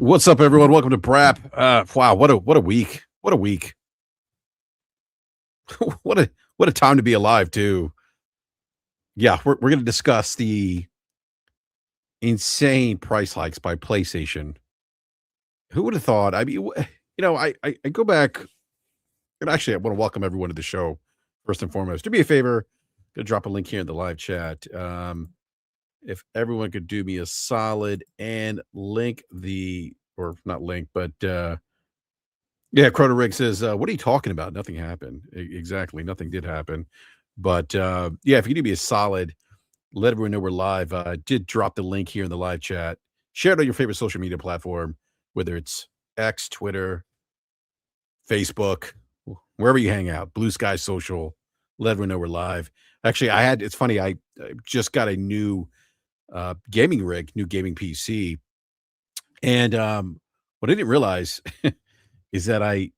What's up, everyone? Welcome to BRAP. Wow, what a week! What a week! what a time to be alive, too. Yeah, we're going to discuss the insane price hikes by PlayStation. Who would have thought? I mean, I go back and actually I want to welcome everyone to the show first and foremost. Do me a favor, gonna drop a link here in the live chat. If everyone could do me a solid and link the or not link, but yeah, Croto Rig says, "What are you talking about? Nothing happened." Exactly, nothing did happen. But yeah, if you do me a solid, let everyone know we're live. Did drop the link here in the live chat. Share it on your favorite social media platform, whether it's X, Twitter, Facebook, wherever you hang out. Blue Sky Social. Let everyone know we're live. Actually, it's funny. I just got a new gaming rig, new gaming PC, and what I didn't realize is that I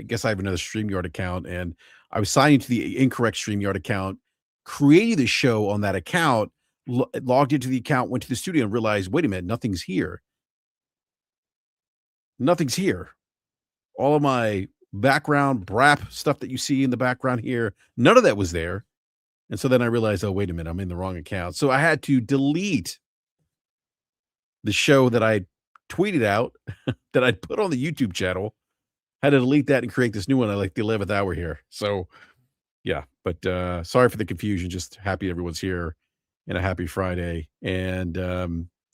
guess I have another StreamYard account, and I was signing to the incorrect StreamYard account, created the show on that account, logged into the account, went to the studio and realized, wait a minute, nothing's here. Nothing's here. All of my background BRAP stuff that you see in the background here, none of that was there. And so then I realized, oh, wait a minute, I'm in the wrong account. So I had to delete the show that I tweeted out that I'd put on the YouTube channel. Had to delete that and create this new one at like the 11th hour here. So yeah, but sorry for the confusion. Just happy everyone's here and a happy Friday. And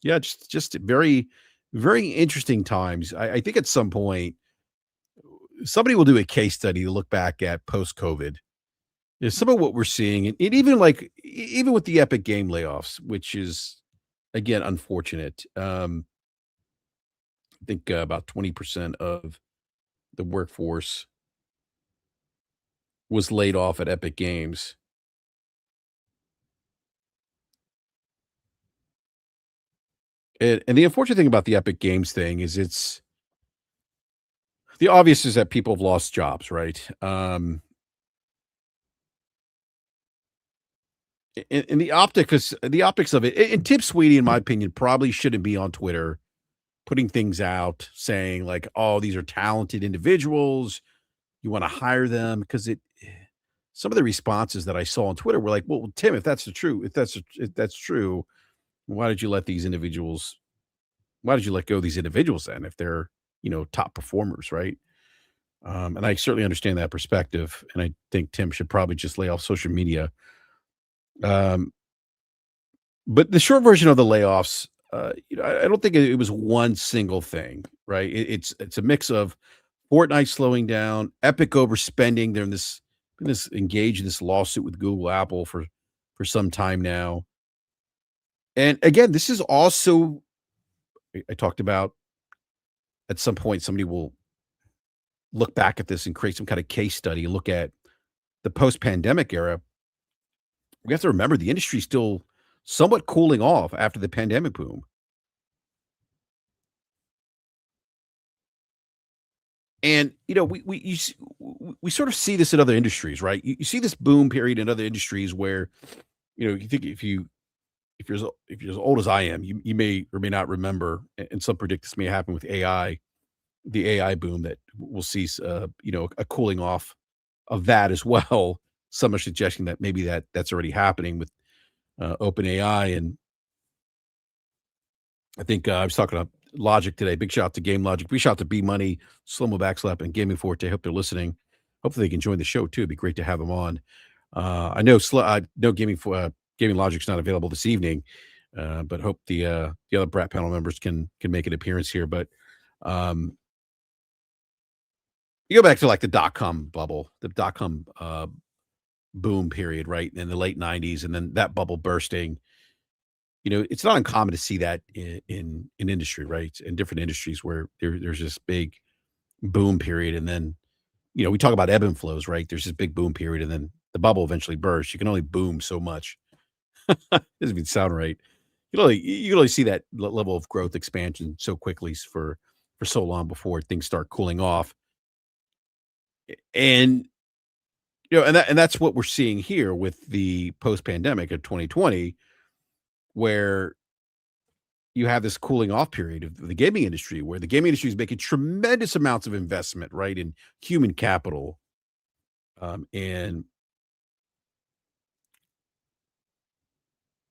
yeah, just very, very interesting times. I think at some point somebody will do a case study to look back at post-COVID. Is some of what we're seeing, and even even with the Epic Game layoffs, which is again unfortunate. I think about 20% of the workforce was laid off at Epic Games. And the unfortunate thing about the Epic Games thing is the obvious is that people have lost jobs, right? And the optics of it, and Tim Sweeney, in my opinion, probably shouldn't be on Twitter putting things out saying like, "Oh, these are talented individuals. You want to hire them," because some of the responses that I saw on Twitter were like, "Well, Tim, if that's true, why did you let these individuals? Why did you let go of these individuals then if they're top performers, right?" And I certainly understand that perspective, and I think Tim should probably just lay off social media. Um, but the short version of the layoffs, I don't think it was one single thing, right? It's a mix of Fortnite slowing down, Epic overspending. They're in this engaged in this lawsuit with Google, Apple for some time now. And again, this is also I talked about at some point somebody will look back at this and create some kind of case study, look at the post-pandemic era. We have to remember the industry's still somewhat cooling off after the pandemic boom. And we sort of see this in other industries, right? You see this boom period in other industries where you think if you're as old as I am, you may or may not remember, and some predict this may happen with AI, the AI boom that we'll see, a cooling off of that as well. Some are suggesting that maybe that's already happening with open AI. And I think I was talking to Logic today. Big shout out to Game Logic. Big shout out to B Money, Slomo Backslap, and Gaming Forte. Hope they're listening. Hopefully they can join the show too. It'd be great to have them on. I know Gaming Logic's not available this evening, but hope the other Brat panel members can make an appearance here. But you go back to like the dot-com bubble, the dot-com boom period, right? In the late 90s, and then that bubble bursting. It's not uncommon to see that in industry, right? In different industries where there's this big boom period, and then we talk about ebb and flows, right? There's this big boom period, and then the bubble eventually bursts. You can only boom so much. Doesn't even sound right. You can only see that level of growth expansion so quickly for so long before things start cooling off. And and that's what we're seeing here with the post pandemic of 2020, where you have this cooling off period of the gaming industry where the gaming industry is making tremendous amounts of investment, right, in human capital, and in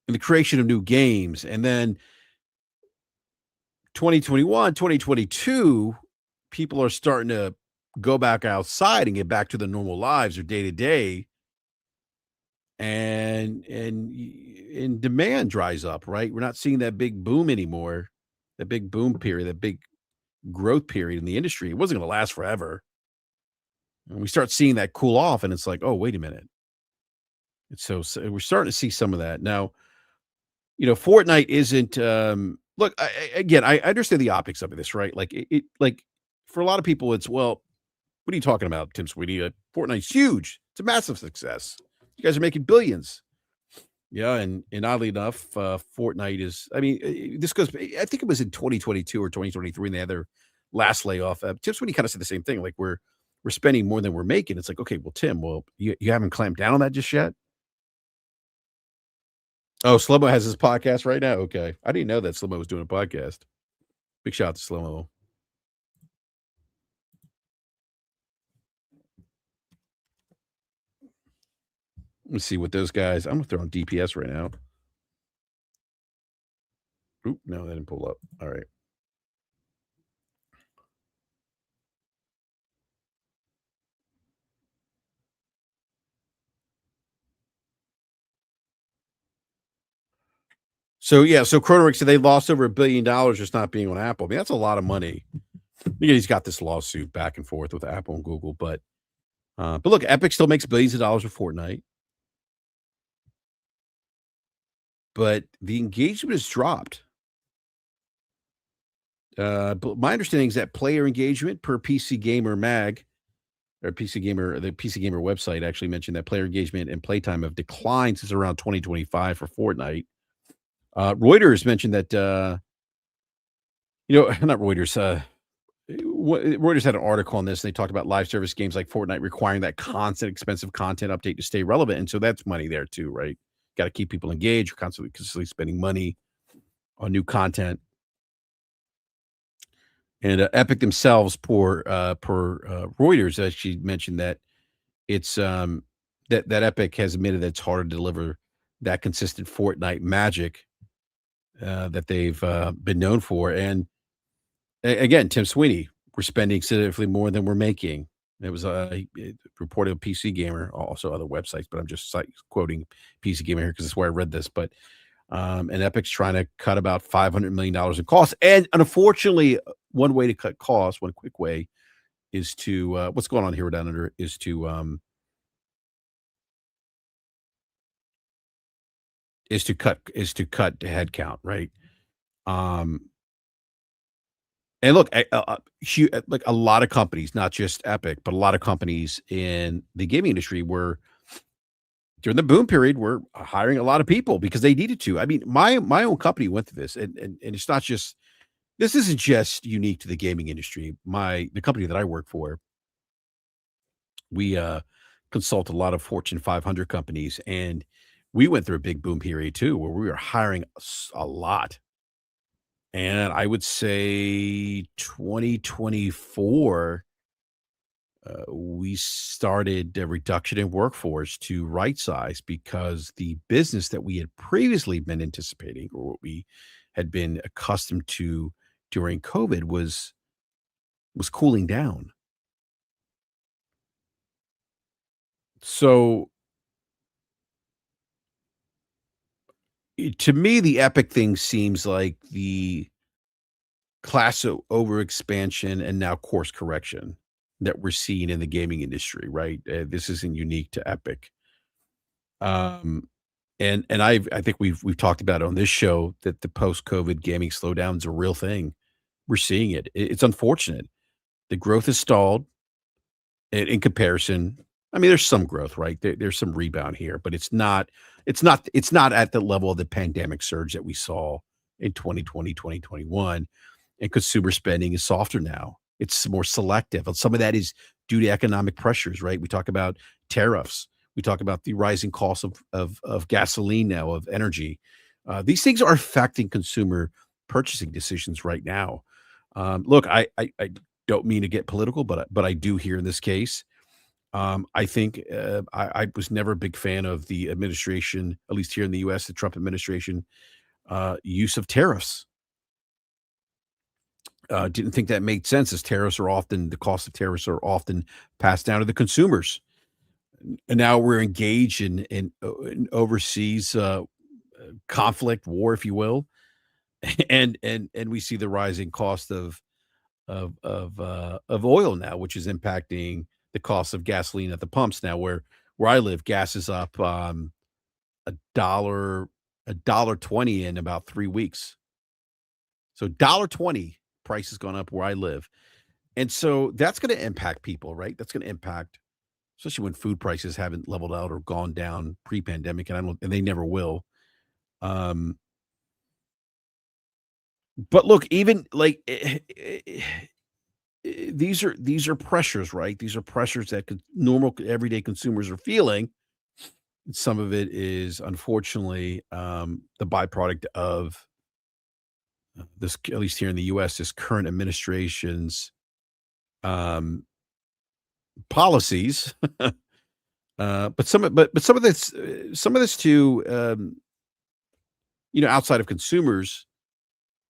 the creation of new games. And then 2021, 2022, people are starting to go back outside and get back to their normal lives or day to day, and demand dries up, right? We're not seeing that big boom anymore, that big boom period, that big growth period in the industry. It wasn't going to last forever. And we start seeing that cool off, and it's like, oh, wait a minute. So we're starting to see some of that now. Fortnite isn't. Look, again, I understand the optics of this, right? Like like for a lot of people, it's well, what are you talking about, Tim Sweeney? Fortnite's huge. It's a massive success. You guys are making billions. Yeah, and oddly enough, Fortnite is. I mean, this goes. I think it was in 2022 or 2023, and they had their last layoff. Tim Sweeney kind of said the same thing. Like we're spending more than we're making. It's like, okay, well, Tim, well, you haven't clamped down on that just yet. Oh, Slomo has his podcast right now. Okay, I didn't know that Slomo was doing a podcast. Big shout out to Slomo. Let me see what those guys. I'm gonna throw on DPS right now. Oop, no, that didn't pull up. All right. So yeah, so Cronenberg said they lost over $1 billion just not being on Apple. I mean, that's a lot of money. Again, he's got this lawsuit back and forth with Apple and Google, but look, Epic still makes billions of dollars with Fortnite, but the engagement has dropped. But my understanding is that player engagement per PC Gamer Mag or PC Gamer, the PC Gamer website actually mentioned that player engagement and playtime have declined since around 2025 for Fortnite. Reuters mentioned that, not Reuters. Reuters had an article on this, and they talked about live service games like Fortnite requiring that constant, expensive content update to stay relevant, and so that's money there too, right? Got to keep people engaged, constantly spending money on new content. And Epic themselves, per Reuters, actually mentioned that it's that Epic has admitted that it's harder to deliver that consistent Fortnite magic that they've been known for. And again, Tim Sweeney, we're spending significantly more than we're making. It was reported on PC Gamer, also other websites, but I'm just quoting PC Gamer here because that's where I read this. But and Epic's trying to cut about $500 million in costs. And unfortunately, one way to cut costs, one quick way, is to what's going on here down under is to cut the headcount, right? Um, and look, like a lot of companies, not just Epic, but a lot of companies in the gaming industry were during the boom period were hiring a lot of people because they needed to. I mean, my own company went through this, and it's not just this isn't just unique to the gaming industry. The company that I work for, we consult a lot of Fortune 500 companies, and we went through a big boom period too, where we were hiring a lot. And I would say 2024, we started a reduction in workforce to right size because the business that we had previously been anticipating or what we had been accustomed to during COVID was cooling down. So to me, the Epic thing seems like the class overexpansion and now course correction that we're seeing in the gaming industry, right? This isn't unique to Epic. Um, and I think we've talked about on this show that the post-COVID gaming slowdown is a real thing. We're seeing it. It's unfortunate. The growth is stalled in comparison. I mean, there's some growth, right? There's some rebound here, but it's not at the level of the pandemic surge that we saw in 2020, 2021. And consumer spending is softer now. It's more selective. And some of that is due to economic pressures, right? We talk about tariffs. We talk about the rising cost of gasoline now, of energy. These things are affecting consumer purchasing decisions right now. Look, I don't mean to get political, but I do here in this case. I think I was never a big fan of the administration, at least here in the U.S., the Trump administration use of tariffs. Didn't think that made sense, as the cost of tariffs are often passed down to the consumers. And now we're engaged in overseas conflict, war, if you will, and we see the rising cost of oil now, which is impacting the cost of gasoline at the pumps now. Where I live, gas is up a dollar a dollar 20 in about 3 weeks. So dollar 20 price has gone up where I live. And so that's gonna impact people, right? That's gonna impact especially when food prices haven't leveled out or gone down pre-pandemic, and they never will. Um, but look, even like these are pressures, right? These are pressures that normal everyday consumers are feeling. Some of it is unfortunately the byproduct of this, at least here in the U.S., this current administration's um, policies. But some of this too, outside of consumers,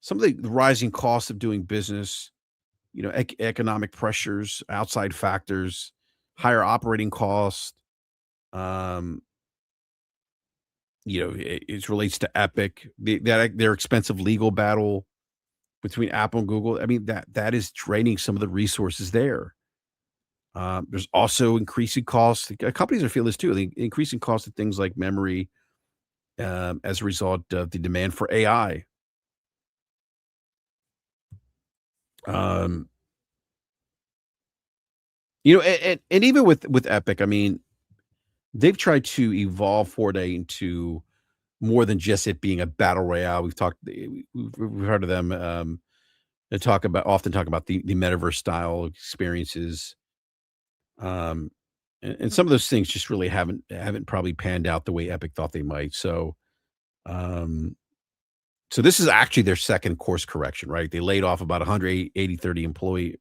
some of the rising costs of doing business, economic pressures, outside factors, higher operating costs. Um, it relates to Epic, their expensive legal battle between Apple and Google. I mean, that is draining some of the resources there. There's also increasing costs. Companies are feeling this too. The increasing cost of things like memory, as a result of the demand for AI. Um, and even with Epic, I mean, they've tried to evolve Fortnite into more than just it being a battle royale. We've heard of them. They often talk about the metaverse style experiences. Um, and some of those things just really haven't probably panned out the way Epic thought they might. Um, so this is actually their second course correction, right? They laid off about 180 30 employee.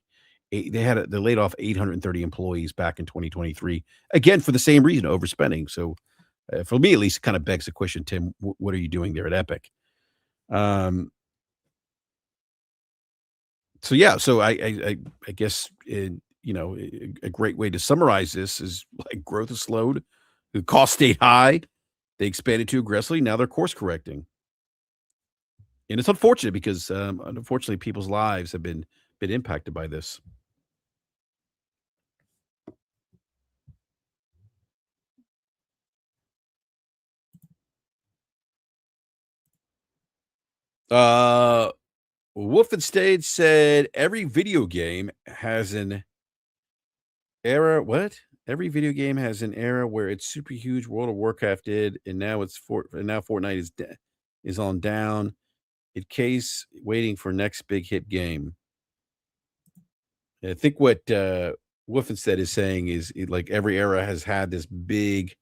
They laid off 830 employees back in 2023, again for the same reason, overspending. So for me at least, it kind of begs the question, Tim, what are you doing there at Epic? Um, so yeah, so I guess a great way to summarize this is like growth has slowed, the cost stayed high, they expanded too aggressively. Now they're course correcting, and it's unfortunate because unfortunately people's lives have been impacted by this. Uh, Wolfenstein said every video game has an era. What? Every video game has an era where it's super huge. World of Warcraft did, and now Fortnite is on down. It case waiting for next big hit game. I think what Wolfenstein is saying is like every era has had this big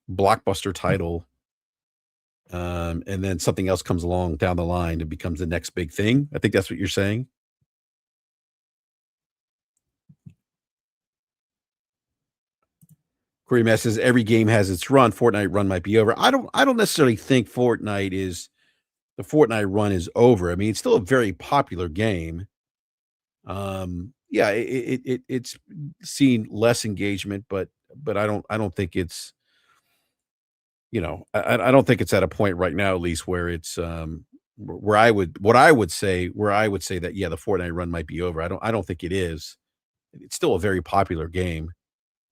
blockbuster title, and then something else comes along down the line and becomes the next big thing. I think that's what you're saying. Corey Mass says every game has its run. Fortnite run might be over. I don't necessarily think the Fortnite run is over. I mean, it's still a very popular game. Yeah, it's seen less engagement, but I don't think it's I don't think it's at a point right now, at least where it's where I would say that yeah, the Fortnite run might be over. I don't think it is. It's still a very popular game,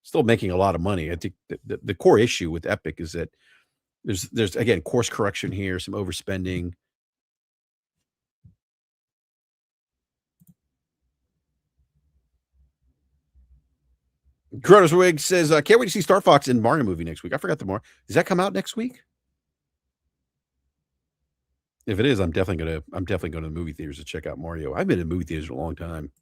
still making a lot of money. I think the core issue with Epic is that there's again course correction here, some overspending. Kronos Wig says, "Can't wait to see Star Fox and Mario movie next week." I forgot the more. Does that come out next week? If it is, I'm definitely going to the movie theaters to check out Mario. I've been in movie theaters for a long time.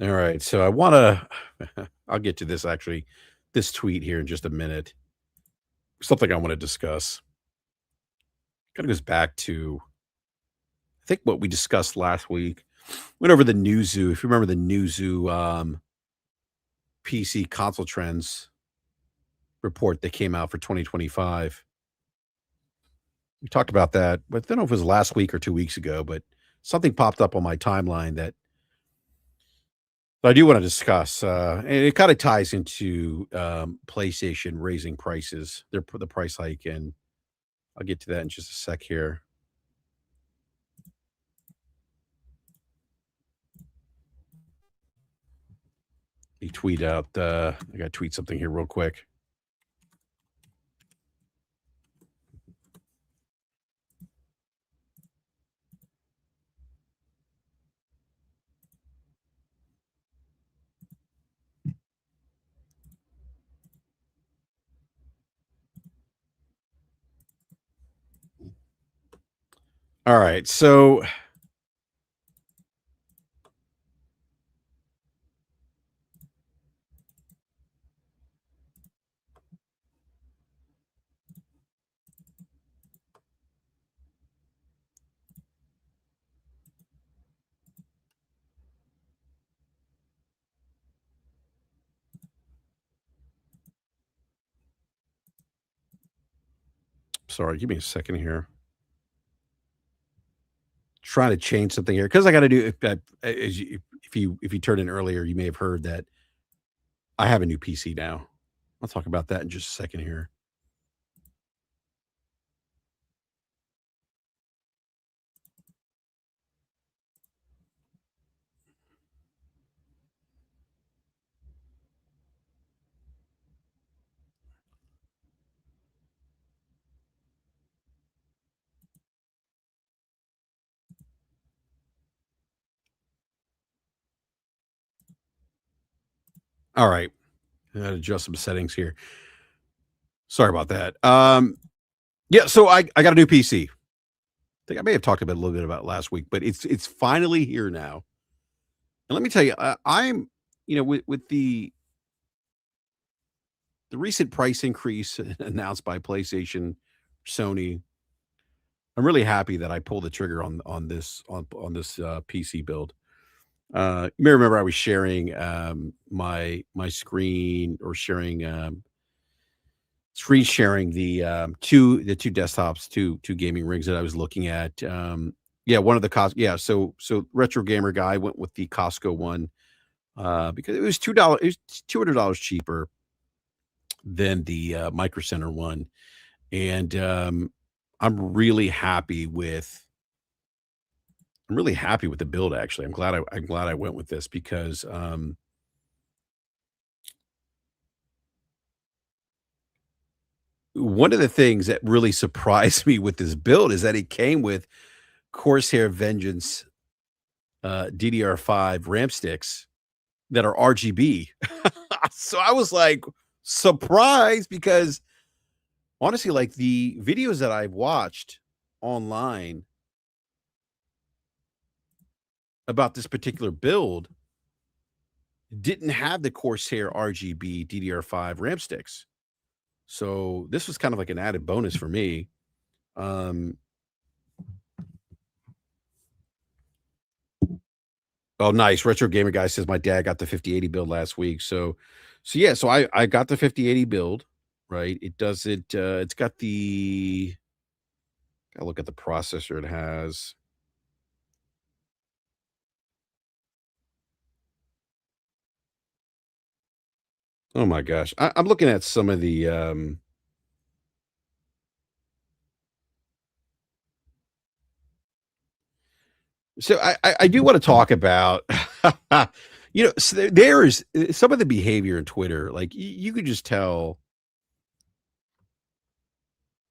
All right. So I want to, I'll get to this actually, this tweet here in just a minute. Something I want to discuss. Kind of goes back to, I think, what we discussed last week. Went over the Newzoo. If you remember the Newzoo PC console trends report that came out for 2025. We talked about that, but I don't know if it was last week or 2 weeks ago, but something popped up on my timeline that I do want to discuss. And it kind of ties into PlayStation raising prices, the price hike, and I'll get to that in just a sec here. You tweet out. I got to tweet something here real quick. All right, so sorry, give me a second here. Trying to change something here because I got to do. If you turned in earlier, you may have heard that I have a new PC now. I'll talk about that in just a second here. All right, I got to adjust some settings here. Sorry about that. Yeah, so I got a new PC. Think I may have talked about a little bit about it last week, but it's finally here now. And let me tell you, I'm with the recent price increase announced by PlayStation, Sony. I'm really happy that I pulled the trigger on this PC build. You may remember I was sharing my screen or sharing screen sharing the two desktops, two gaming rigs that I was looking at. Yeah, one of the cost. Yeah, so retro gamer guy went with the Costco one because it was $2. It was $200 cheaper than the Micro Center one, and I'm really happy with I'm really happy with the build. Actually, I'm glad I went with this because one of the things that really surprised me with this build is that it came with Corsair Vengeance DDR5 RAM sticks that are RGB. So I was like surprised because honestly, like the videos that I've watched online about this particular build didn't have the Corsair RGB DDR5 RAM sticks. So this was kind of like an added bonus for me. Um, oh, nice. Retro Gamer Guy says my dad got the 5080 build last week. So yeah, so I got the 5080 build, right? It does it. It's got the. Gotta look at the processor it has. Oh my gosh, I'm looking at some of the. So I do want to talk about, so there is some of the behavior in Twitter. Like you could just tell,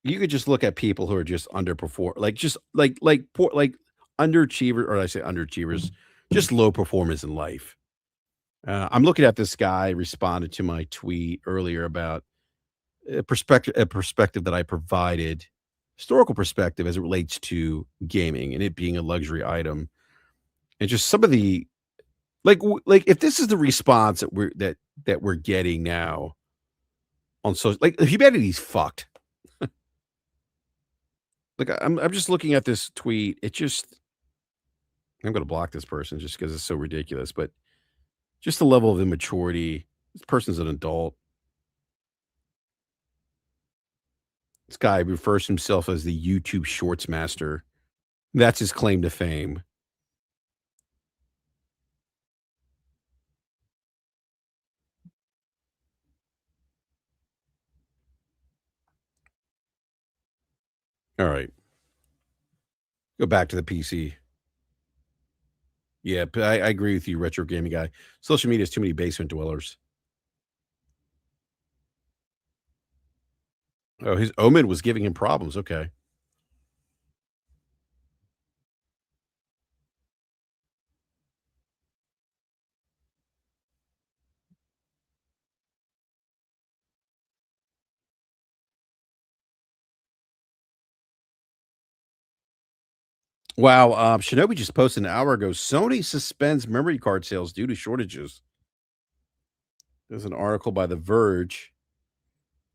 you could just look at people who are just underperform, like just like poor, like underachiever, or I say underachievers, just low performers in life. I'm looking at this guy responded to my tweet earlier about a perspective that I provided, historical perspective as it relates to gaming and it being a luxury item, and just some of the Like, if this is the response that we're getting now on social, like, humanity's fucked. Like, I'm just looking at this tweet. It just I'm gonna block this person just because it's so ridiculous, but just the level of immaturity. This person's an adult. This guy refers to himself as the YouTube Shorts master. That's his claim to fame. All right, go back to the PC. Yeah, but I agree with you, retro gaming guy. Social media is too many basement dwellers. Oh, his Omen was giving him problems. Okay. Wow. Shinobi just posted an hour ago. Sony suspends memory card sales due to shortages. There's an article by The Verge.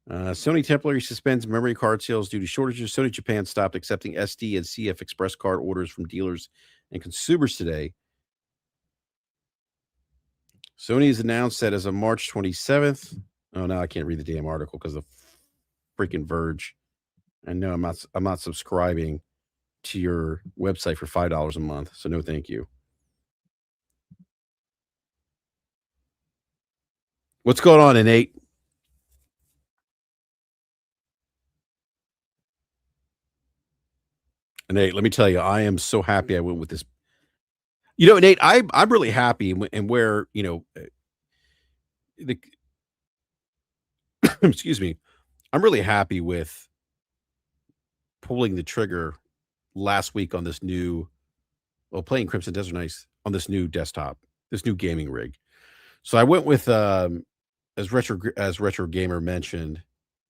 Sony temporarily suspends memory card sales due to shortages. Sony Japan stopped accepting SD and CF Express card orders from dealers and consumers today. Sony has announced that as of March 27th. Oh, now I can't read the damn article because of freaking Verge. And no, I'm not subscribing to your website for $5 a month. So no, thank you. What's going on, Nate? Nate, let me tell you, I am so happy I went with this. Nate, I'm really happy and where the excuse me, I'm really happy with pulling the trigger last week on this new, well, playing Crimson Desert Nights on this new desktop, this new gaming rig. So I went with as retro gamer mentioned,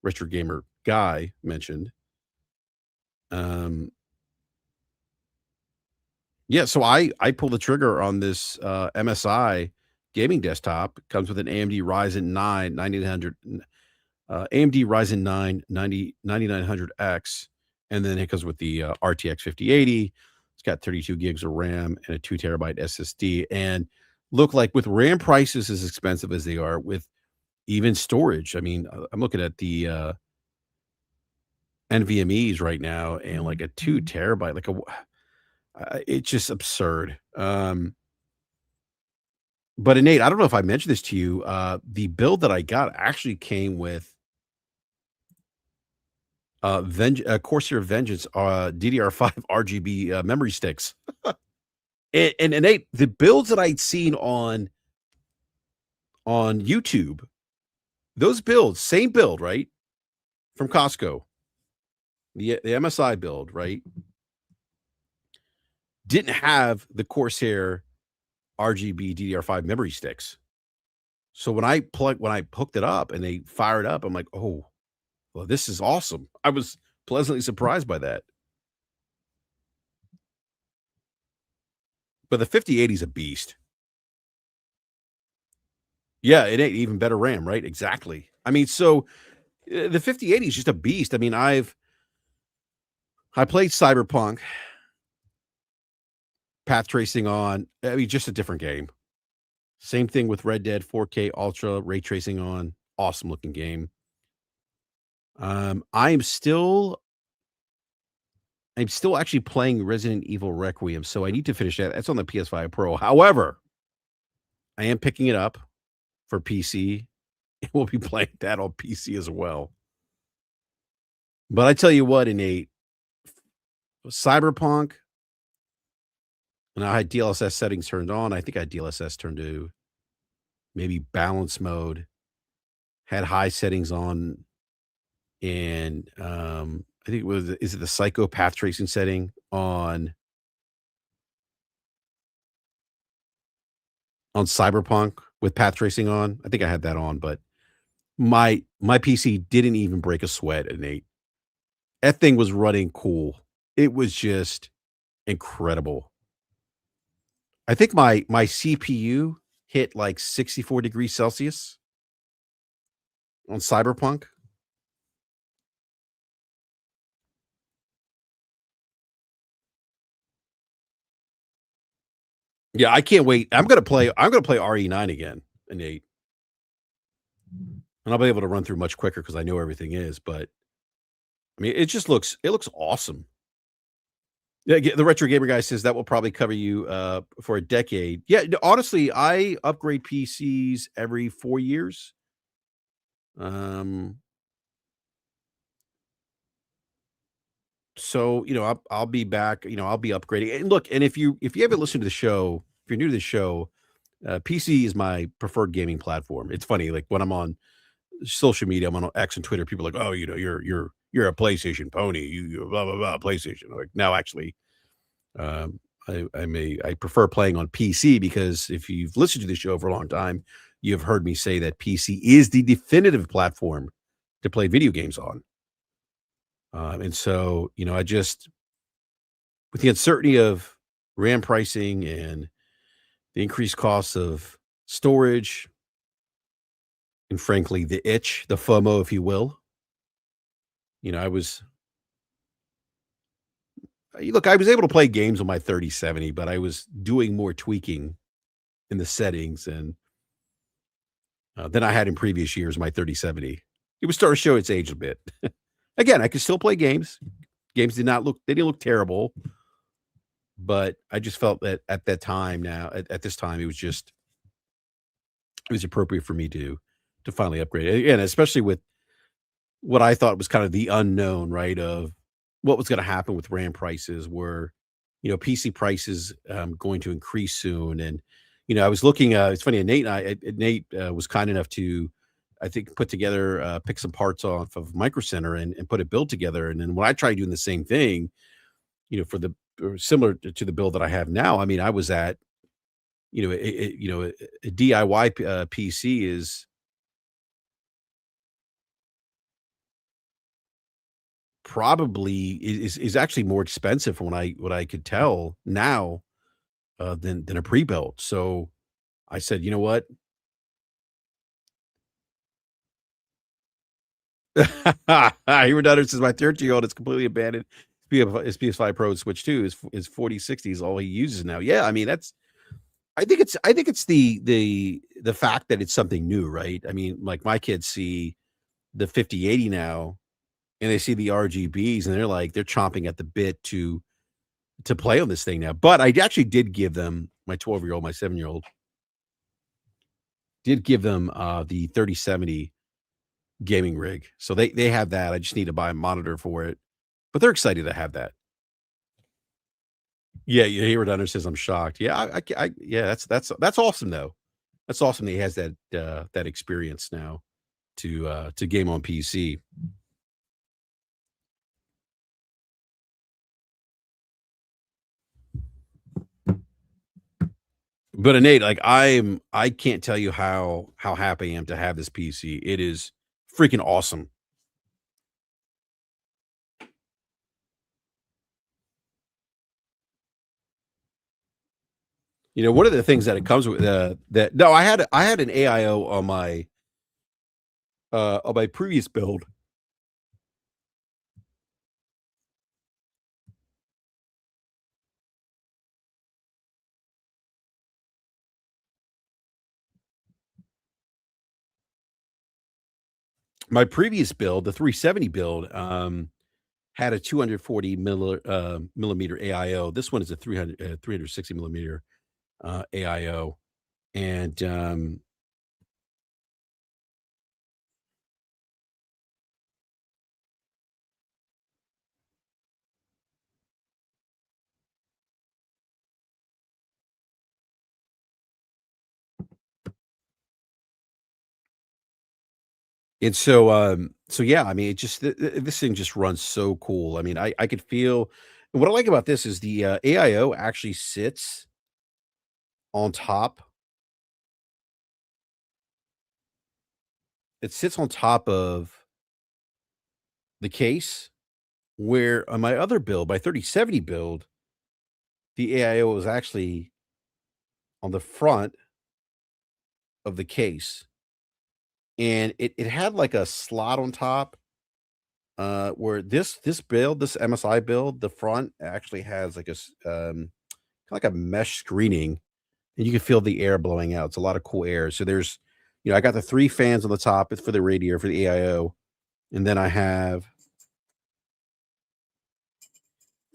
retro gamer guy mentioned. Um, yeah, so I pulled the trigger on this MSI gaming desktop. It comes with an AMD Ryzen 9 9900, AMD Ryzen 9 9900X, and then it comes with the RTX 5080. It's got 32 gigs of RAM and a 2 terabyte SSD. And look, like with RAM prices as expensive as they are, with even storage. I mean, I'm looking at the NVMe's right now, and like a 2 terabyte, it's just absurd. But Nate, I don't know if I mentioned this to you. The build that I got actually came with Corsair Vengeance DDR5 RGB memory sticks. And Nate, the builds that I'd seen on YouTube, those builds, same build, right? From Costco, the MSI build, right? Didn't have the Corsair RGB DDR5 memory sticks. So when I hooked it up and they fired up, I'm like, oh, well, this is awesome. I was pleasantly surprised by that. But the 5080 is a beast. Yeah, it ain't even better RAM, right? Exactly. I mean, so the 5080 is just a beast. I mean, I played Cyberpunk, path tracing on. I mean, just a different game. Same thing with Red Dead 4K Ultra, ray tracing on. Awesome looking game. I am still I'm still actually playing Resident Evil Requiem, so I need to finish that. That's on the PS5 Pro. However, I am picking it up for PC. We'll be playing that on PC as well. But I tell you what, Innate, Cyberpunk, and I had DLSS settings turned on. I think I had DLSS turned to maybe balance mode, had high settings on, and I think it was, is it the psychopath tracing setting on Cyberpunk with path tracing on? I think I had that on, but my PC didn't even break a sweat, Innate. That thing was running cool. It was just incredible. I think my CPU hit like 64 degrees Celsius on Cyberpunk. Yeah, I can't wait. I'm gonna play RE9 again, Nate, and I'll be able to run through much quicker because I know everything is, but I mean, it looks awesome. Yeah, the retro gamer guy says that will probably cover you for a decade. Yeah, honestly, I upgrade PCs every 4 years. Um, so I'll be back. I'll be upgrading. And look, and if you haven't listened to the show, if you're new to the show, PC is my preferred gaming platform. It's funny, like when I'm on social media, I'm on X and Twitter. People are like, oh, you're a PlayStation pony. You blah blah blah PlayStation. Like, no, actually, Um, I prefer playing on PC because if you've listened to the show for a long time, you've heard me say that PC is the definitive platform to play video games on. And so, I just with the uncertainty of RAM pricing and the increased costs of storage, and frankly, the itch, the FOMO, if you will, I was look, I was able to play games on my 3070, but I was doing more tweaking in the settings and than I had in previous years, my 3070. It was starting to show its age a bit. Again, I could still play games. Games didn't look terrible, but I just felt that at that time now, at this time, it was appropriate for me to finally upgrade. Again, especially with what I thought was kind of the unknown, right? Of what was going to happen with RAM prices, were PC prices going to increase soon, and I was looking. It's funny, Nate was kind enough to, I think, put together, pick some parts off of Micro Center and put a build together. And then when I tried doing the same thing, for the or similar to the build that I have now, I mean, I was at a DIY PC is probably is actually more expensive from what I could tell now, than a pre-built. So I said, "You know what?" Hero Dudder says, "My 13-year-old is completely abandoned his PS5 Pro and Switch 2. His 4060 is all he uses now." Yeah, I mean, I think it's the fact that it's something new, right? I mean, like, my kids see the 5080 now, and they see the RGBs, and they're chomping at the bit to play on this thing now. But I actually did give them my 12-year-old, my 7-year-old, did give them, the 3070 gaming rig. So they have that. I just need to buy a monitor for it, but they're excited to have that. Yeah, yeah, Hero Dunner says, "I'm shocked." Yeah, yeah, that's awesome, though. That's awesome that he has that experience now to game on PC. But Nate, like, I can't tell you how happy I am to have this PC. It is freaking awesome. One of the things that it comes with, that no, I had an AIO on my previous build. My previous build, the 370 build, had a 240 millimeter AIO. This one is a 360 millimeter AIO, and so yeah, I mean, it just this thing just runs so cool. I mean, I could feel. And what I like about this is the AIO actually sits on top. It sits on top of the case, where on my other build, my 3070 build, the AIO was actually on the front of the case, and it had like a slot on top, where this build, this MSI build, the front actually has like like a mesh screening, and you can feel the air blowing out. It's a lot of cool air. So there's, I got the 3 fans on the top. It's for the radiator, for the AIO, and then I have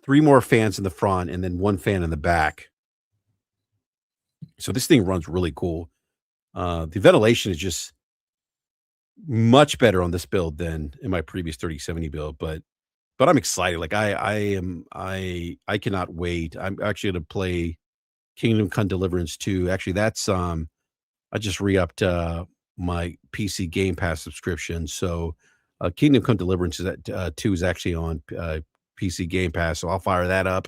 3 more fans in the front and then 1 fan in the back. So this thing runs really cool. The ventilation is just much better on this build than in my previous 3070 build, but I'm excited. Like I cannot wait. I'm actually gonna play Kingdom Come Deliverance 2. Actually, that's I just re-upped my PC Game Pass subscription. So Kingdom Come Deliverance is at 2 is actually on PC Game Pass. So I'll fire that up.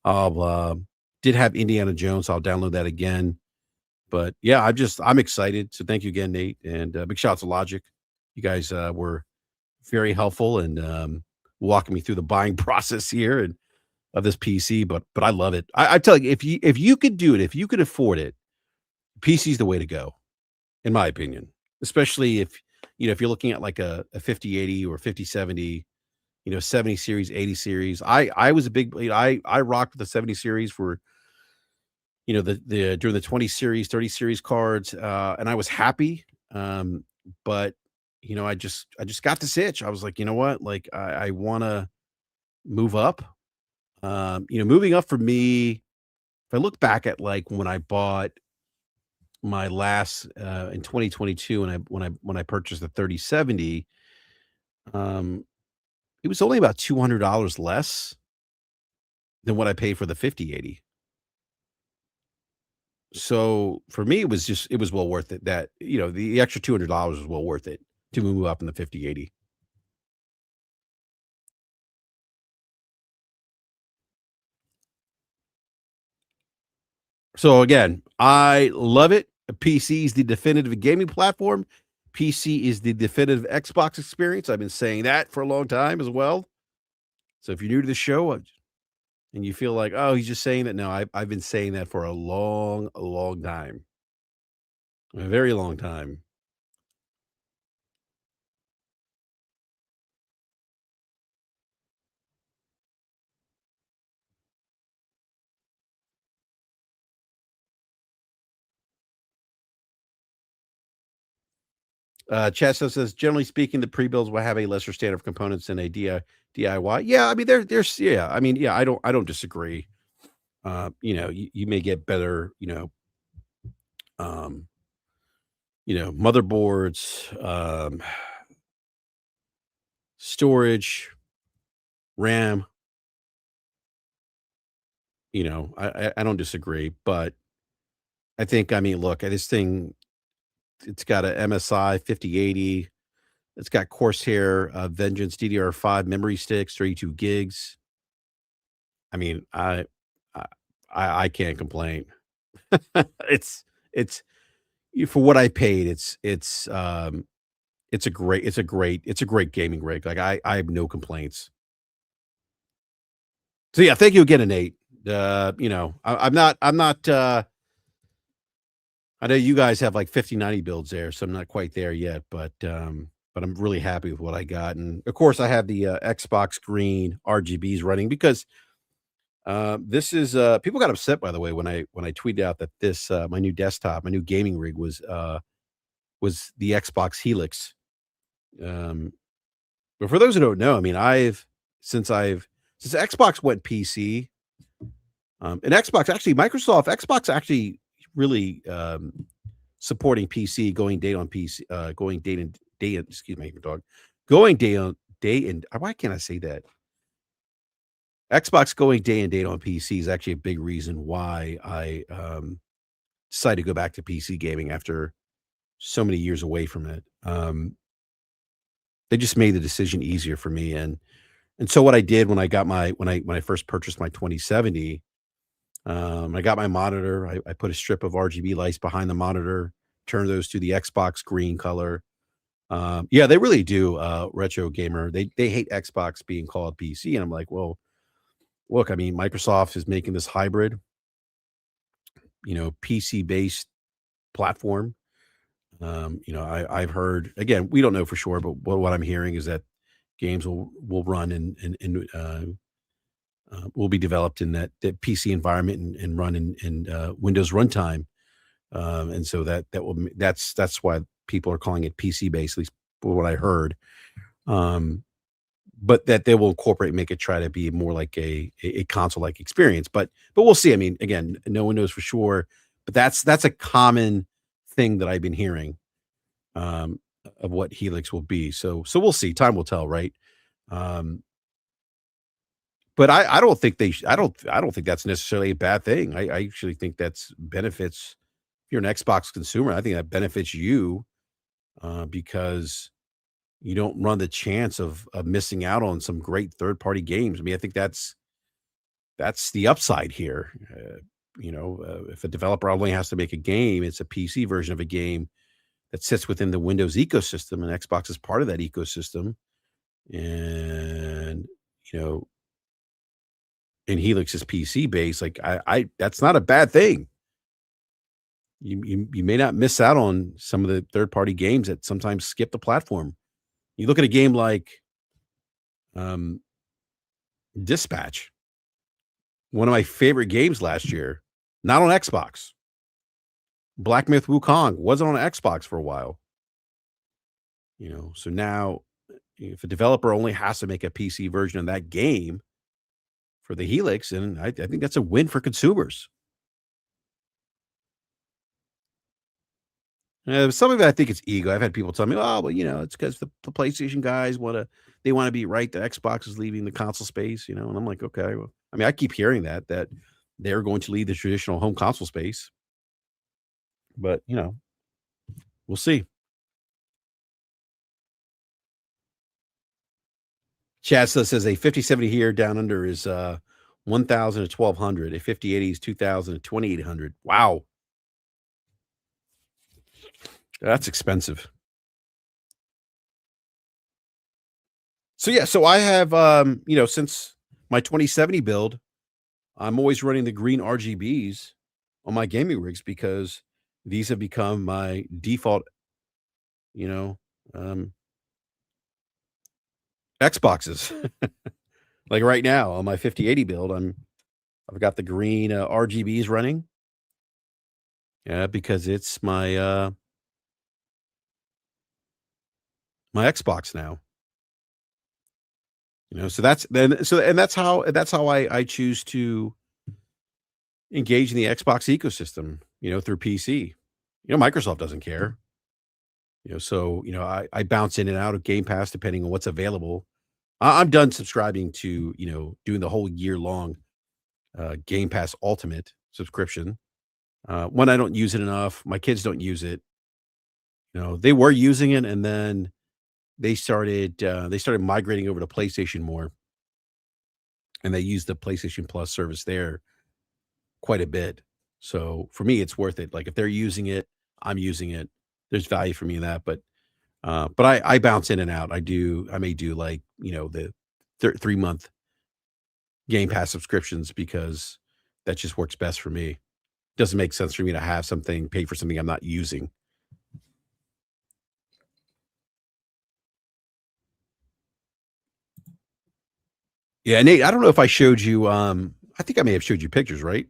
I'll did have Indiana Jones. So I'll download that again. But yeah, I'm excited. So thank you again, Nate, and big shout out to Logic. You guys were very helpful and walking me through the buying process here and of this PC. But I love it. I tell you, if you could do it, if you could afford it, PC is the way to go, in my opinion. Especially if if you're looking at like a 5080 or 5070, 70 series, 80 series. I was a big, I rocked the 70 series for the during the 20 series, 30 series cards, and I was happy. But I just got this itch. I was like, you know what? Like I want to move up. Moving up for me, if I look back at like when I bought my last in 2022 when I purchased the 3070, um, it was only about $200 less than what I paid for the 5080. So for me, it was well worth it. That the extra $200 was well worth it to move up in the 5080. So again, I love it. PC is the definitive gaming platform. PC is the definitive Xbox experience. I've been saying that for a long time as well. So if you're new to the show and you feel like, oh, he's just saying that, no, I've been saying that for a long time, a very long time. Chesto says, generally speaking, the pre-builds will have a lesser standard of components than a DIY. Yeah, I mean, there's yeah, I mean, yeah, I don't disagree. You may get better, um, motherboards, storage, RAM. I don't disagree, but I think, I mean, look, this thing, it's got a MSI 5080. It's got Corsair Vengeance DDR5 memory sticks, 32 gigs. I mean, I I can't complain. It's it's for what I paid, it's a great gaming rig. Like I have no complaints. So yeah, thank you again, Nate. I'm not I know you guys have like 5090 builds there, so I'm not quite there yet, but I'm really happy with what I got. And of course I have the Xbox Green RGBs running because this is people got upset by the way when I tweeted out that this my new desktop, my new gaming rig was the Xbox Helix. Um, but for those who don't know, I mean, since I've since Xbox went PC, and Xbox actually really supporting PC, going date on PC, going date and day. Excuse me, dog, going day on day and why can't I say that? Xbox going day and date on PC is actually a big reason why I decided to go back to PC gaming after so many years away from it. They just made the decision easier for me, and so what I did when I got my when I first purchased my 2070, I got my monitor. I put a strip of RGB lights behind the monitor, turned those to the Xbox green color. Yeah, they really do. Retro gamer, they hate Xbox being called PC, and I'm like, well, look, I mean, Microsoft is making this hybrid. PC based platform. I've heard, again, we don't know for sure, but what I'm hearing is that games will run and will be developed in that PC environment and run in Windows runtime. And so that's why people are calling it PC based, at least for what I heard. Um, but that they will incorporate, make it try to be more like a console like experience. But we'll see. I mean, again, no one knows for sure, but that's a common thing that I've been hearing of what Helix will be. So we'll see. Time will tell, right? Um, but I don't think I don't think that's necessarily a bad thing. I actually think that's benefits. If you're an Xbox consumer, I think that benefits you because you don't run the chance of missing out on some great third party games. I mean, I think that's the upside here. If a developer only has to make a game, it's a PC version of a game that sits within the Windows ecosystem, and Xbox is part of that ecosystem. And you know, and Helix is PC based. Like I that's not a bad thing. You may not miss out on some of the third party games that sometimes skip the platform. You look at a game like um, Dispatch, one of my favorite games last year, not on Xbox. Black Myth Wukong wasn't on Xbox for a while. So now if a developer only has to make a PC version of that game for the Helix, and I think that's a win for consumers. Some of it, I think it's ego. I've had people tell me, "Oh, well, it's because the PlayStation guys want to be right that Xbox is leaving the console space." And I'm like, okay, well, I mean, I keep hearing that they're going to leave the traditional home console space, but we'll see. Shasta says a 5070 here down under is 1,000 to 1,200. A 5080 is 2,000 to 2,800. Wow, that's expensive. So yeah, so I have since my 2070 build, I'm always running the green RGBs on my gaming rigs because these have become my default, you know, um, Xboxes. Like right now on my 5080 build, I've got the green RGBs running. Yeah, because it's my Xbox now. So that's how I choose to engage in the Xbox ecosystem, through PC. Microsoft doesn't care. I bounce in and out of Game Pass depending on what's available. I'm done subscribing to, doing the whole year long Game Pass Ultimate subscription. When I don't use it enough, my kids don't use it. They were using it, and then they started migrating over to PlayStation more, and they use the PlayStation Plus service there quite a bit. So for me, it's worth it. Like if they're using it, I'm using it. There's value for me in that, but I bounce in and out. I may do like, the 3-month Game Pass subscriptions because that just works best for me. Doesn't make sense for me to have something, pay for something I'm not using. Yeah, Nate, I don't know if I showed you, I think I may have showed you pictures, right?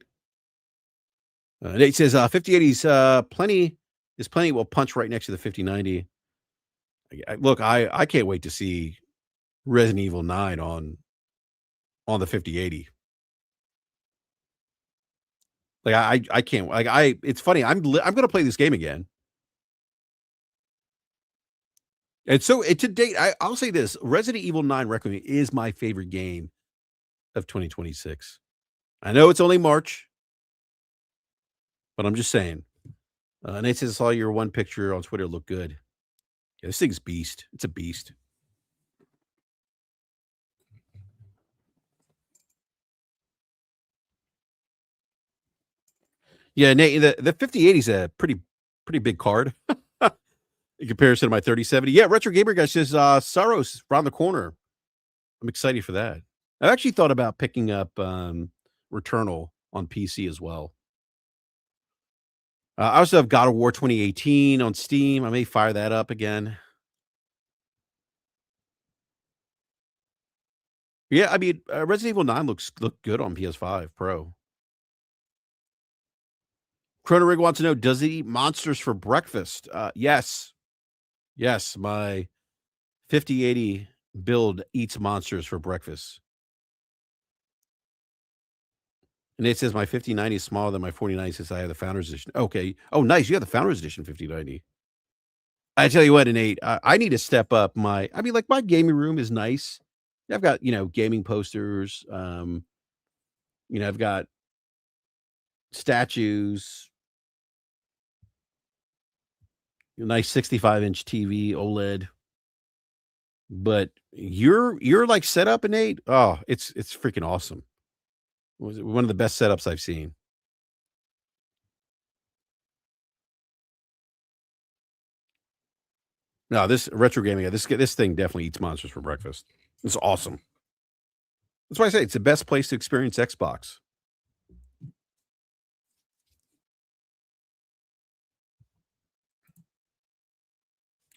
Nate says, 5080's plenty will punch right next to the 5090. Look, I can't wait to see Resident Evil 9 on the 5080. Like I can't like I it's funny. I'm gonna play this game again. And so to date, I'll say this: Resident Evil 9 Requiem is my favorite game of 2026. I know it's only March, but I'm just saying. Nate says, saw your one picture on Twitter look good. Yeah, this thing's beast. It's a beast. Yeah, Nate, the 5080 is a pretty big card in comparison to my 3070. Yeah, Retro Gamer guy says Saros around the corner. I'm excited for that. I've actually thought about picking up Returnal on PC as well. I also have God of War 2018 on Steam. I may fire that up again. Yeah, I mean, Resident Evil 9 look good on PS5 Pro. Chrono Rig wants to know, does it eat monsters for breakfast? Yes. Yes, my 5080 build eats monsters for breakfast. And it says my 5090 is smaller than my 4090 since I have the Founders Edition. Okay. Oh, nice. You have the Founders Edition 5090. I tell you what, Nate, I need to step up I mean, like, my gaming room is nice. I've got, gaming posters. I've got statues, a nice 65-inch TV, OLED. But you're like set up, Nate. Oh, it's freaking awesome. Was one of the best setups I've seen. No, this retro gaming, this thing definitely eats monsters for breakfast. It's awesome. That's why I say it's the best place to experience Xbox.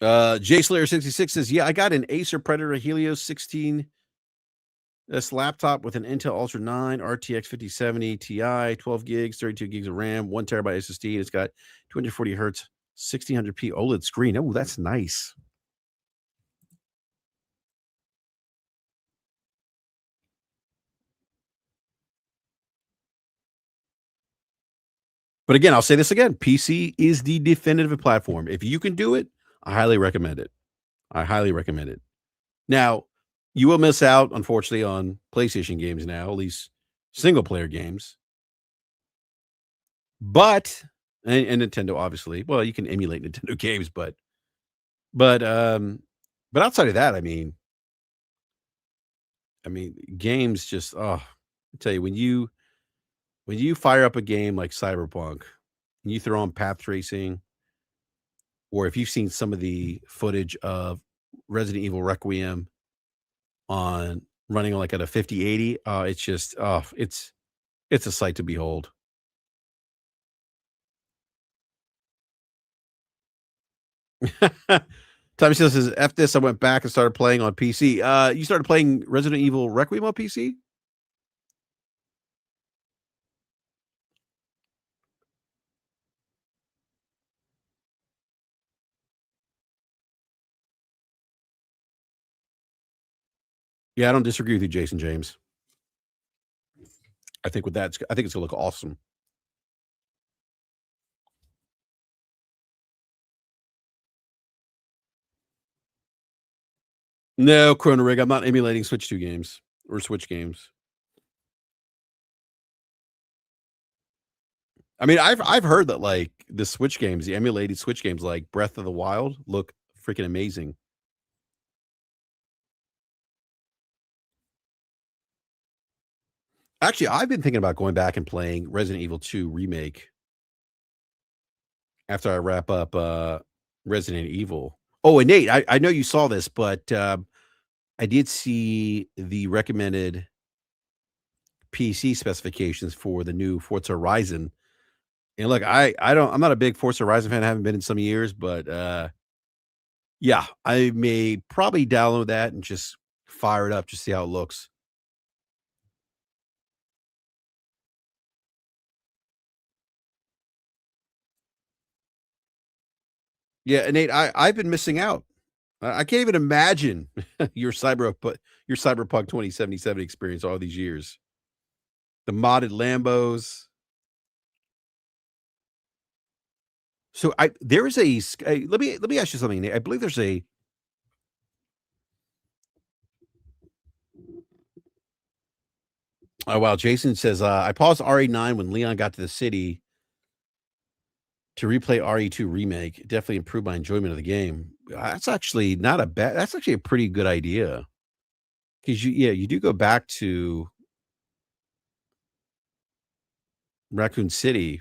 J Slayer 66 says, "Yeah, I got an Acer Predator Helios 16 this laptop with an Intel Ultra 9 RTX 5070 Ti, 12 gigs, 32 gigs of RAM, 1 terabyte SSD. It's got 240 hertz, 1600p OLED screen. Oh, that's nice." But again, I'll say this again, PC is the definitive platform. If you can do it, I highly recommend it. I highly recommend it. Now, you will miss out, unfortunately, on PlayStation games now, at least single player games. But and Nintendo, obviously. Well, you can emulate Nintendo games, but but outside of that, I mean, games just I tell you, when you fire up a game like Cyberpunk and you throw on path tracing, or if you've seen some of the footage of Resident Evil Requiem on running like at a 5080, it's just it's a sight to behold. Tommy Steele says, "F this." I went back and started playing on PC. You started playing Resident Evil Requiem on PC? Yeah, I don't disagree with you, Jason James. I think it's gonna look awesome. No, Chrono Rig. I'm not emulating Switch 2 games or Switch games. I mean, I've heard that like the Switch games, the emulated Switch games like Breath of the Wild look freaking amazing. Actually, I've been thinking about going back and playing Resident Evil 2 remake after I wrap up Resident Evil. Oh, and Nate, I know you saw this, but I did see the recommended PC specifications for the new Forza Horizon. And look, I'm not a big Forza Horizon fan. I haven't been in some years, but yeah, I may probably download that and just fire it up, just see how it looks. Yeah, and Nate, I've been missing out. I can't even imagine your Cyberpunk 2077 experience all these years. The modded Lambos. So I there is let me ask you something, Nate. I believe there's a oh wow, Jason says, I paused RE9 when Leon got to the city to replay RE2 remake. It definitely improved my enjoyment of the game. That's actually a pretty good idea. Because you do go back to Raccoon City,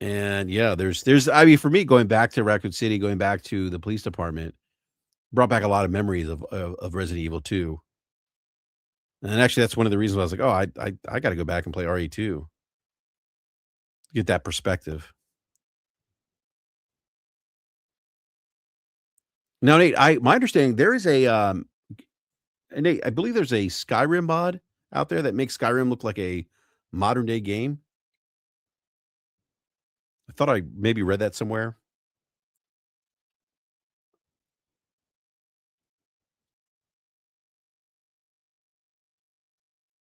and yeah, there's I mean, for me, going back to Raccoon City, going back to the police department, brought back a lot of memories of Resident Evil 2. And actually, that's one of the reasons why I was like, "Oh, I gotta go back and play RE2." Get that perspective. Now, Nate, my understanding there is and Nate, I believe there's a Skyrim mod out there that makes Skyrim look like a modern day game. I thought I maybe read that somewhere.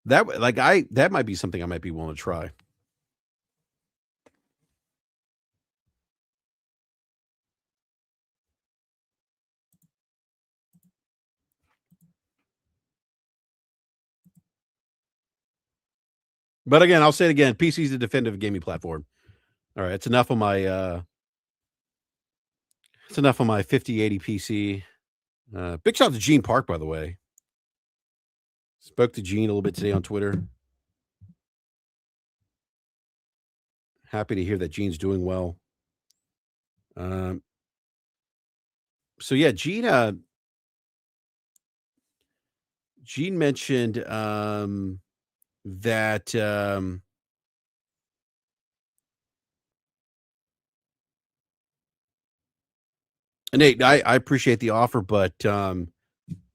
That might be something I might be willing to try. But again, I'll say it again, PC is a definitive gaming platform. All right, it's enough of my it's enough of my 5080 PC. Big shout out to Gene Park, by the way. Spoke to Gene a little bit today on Twitter. Happy to hear that Gene's doing well. So yeah, Gene mentioned that Nate, I appreciate the offer, but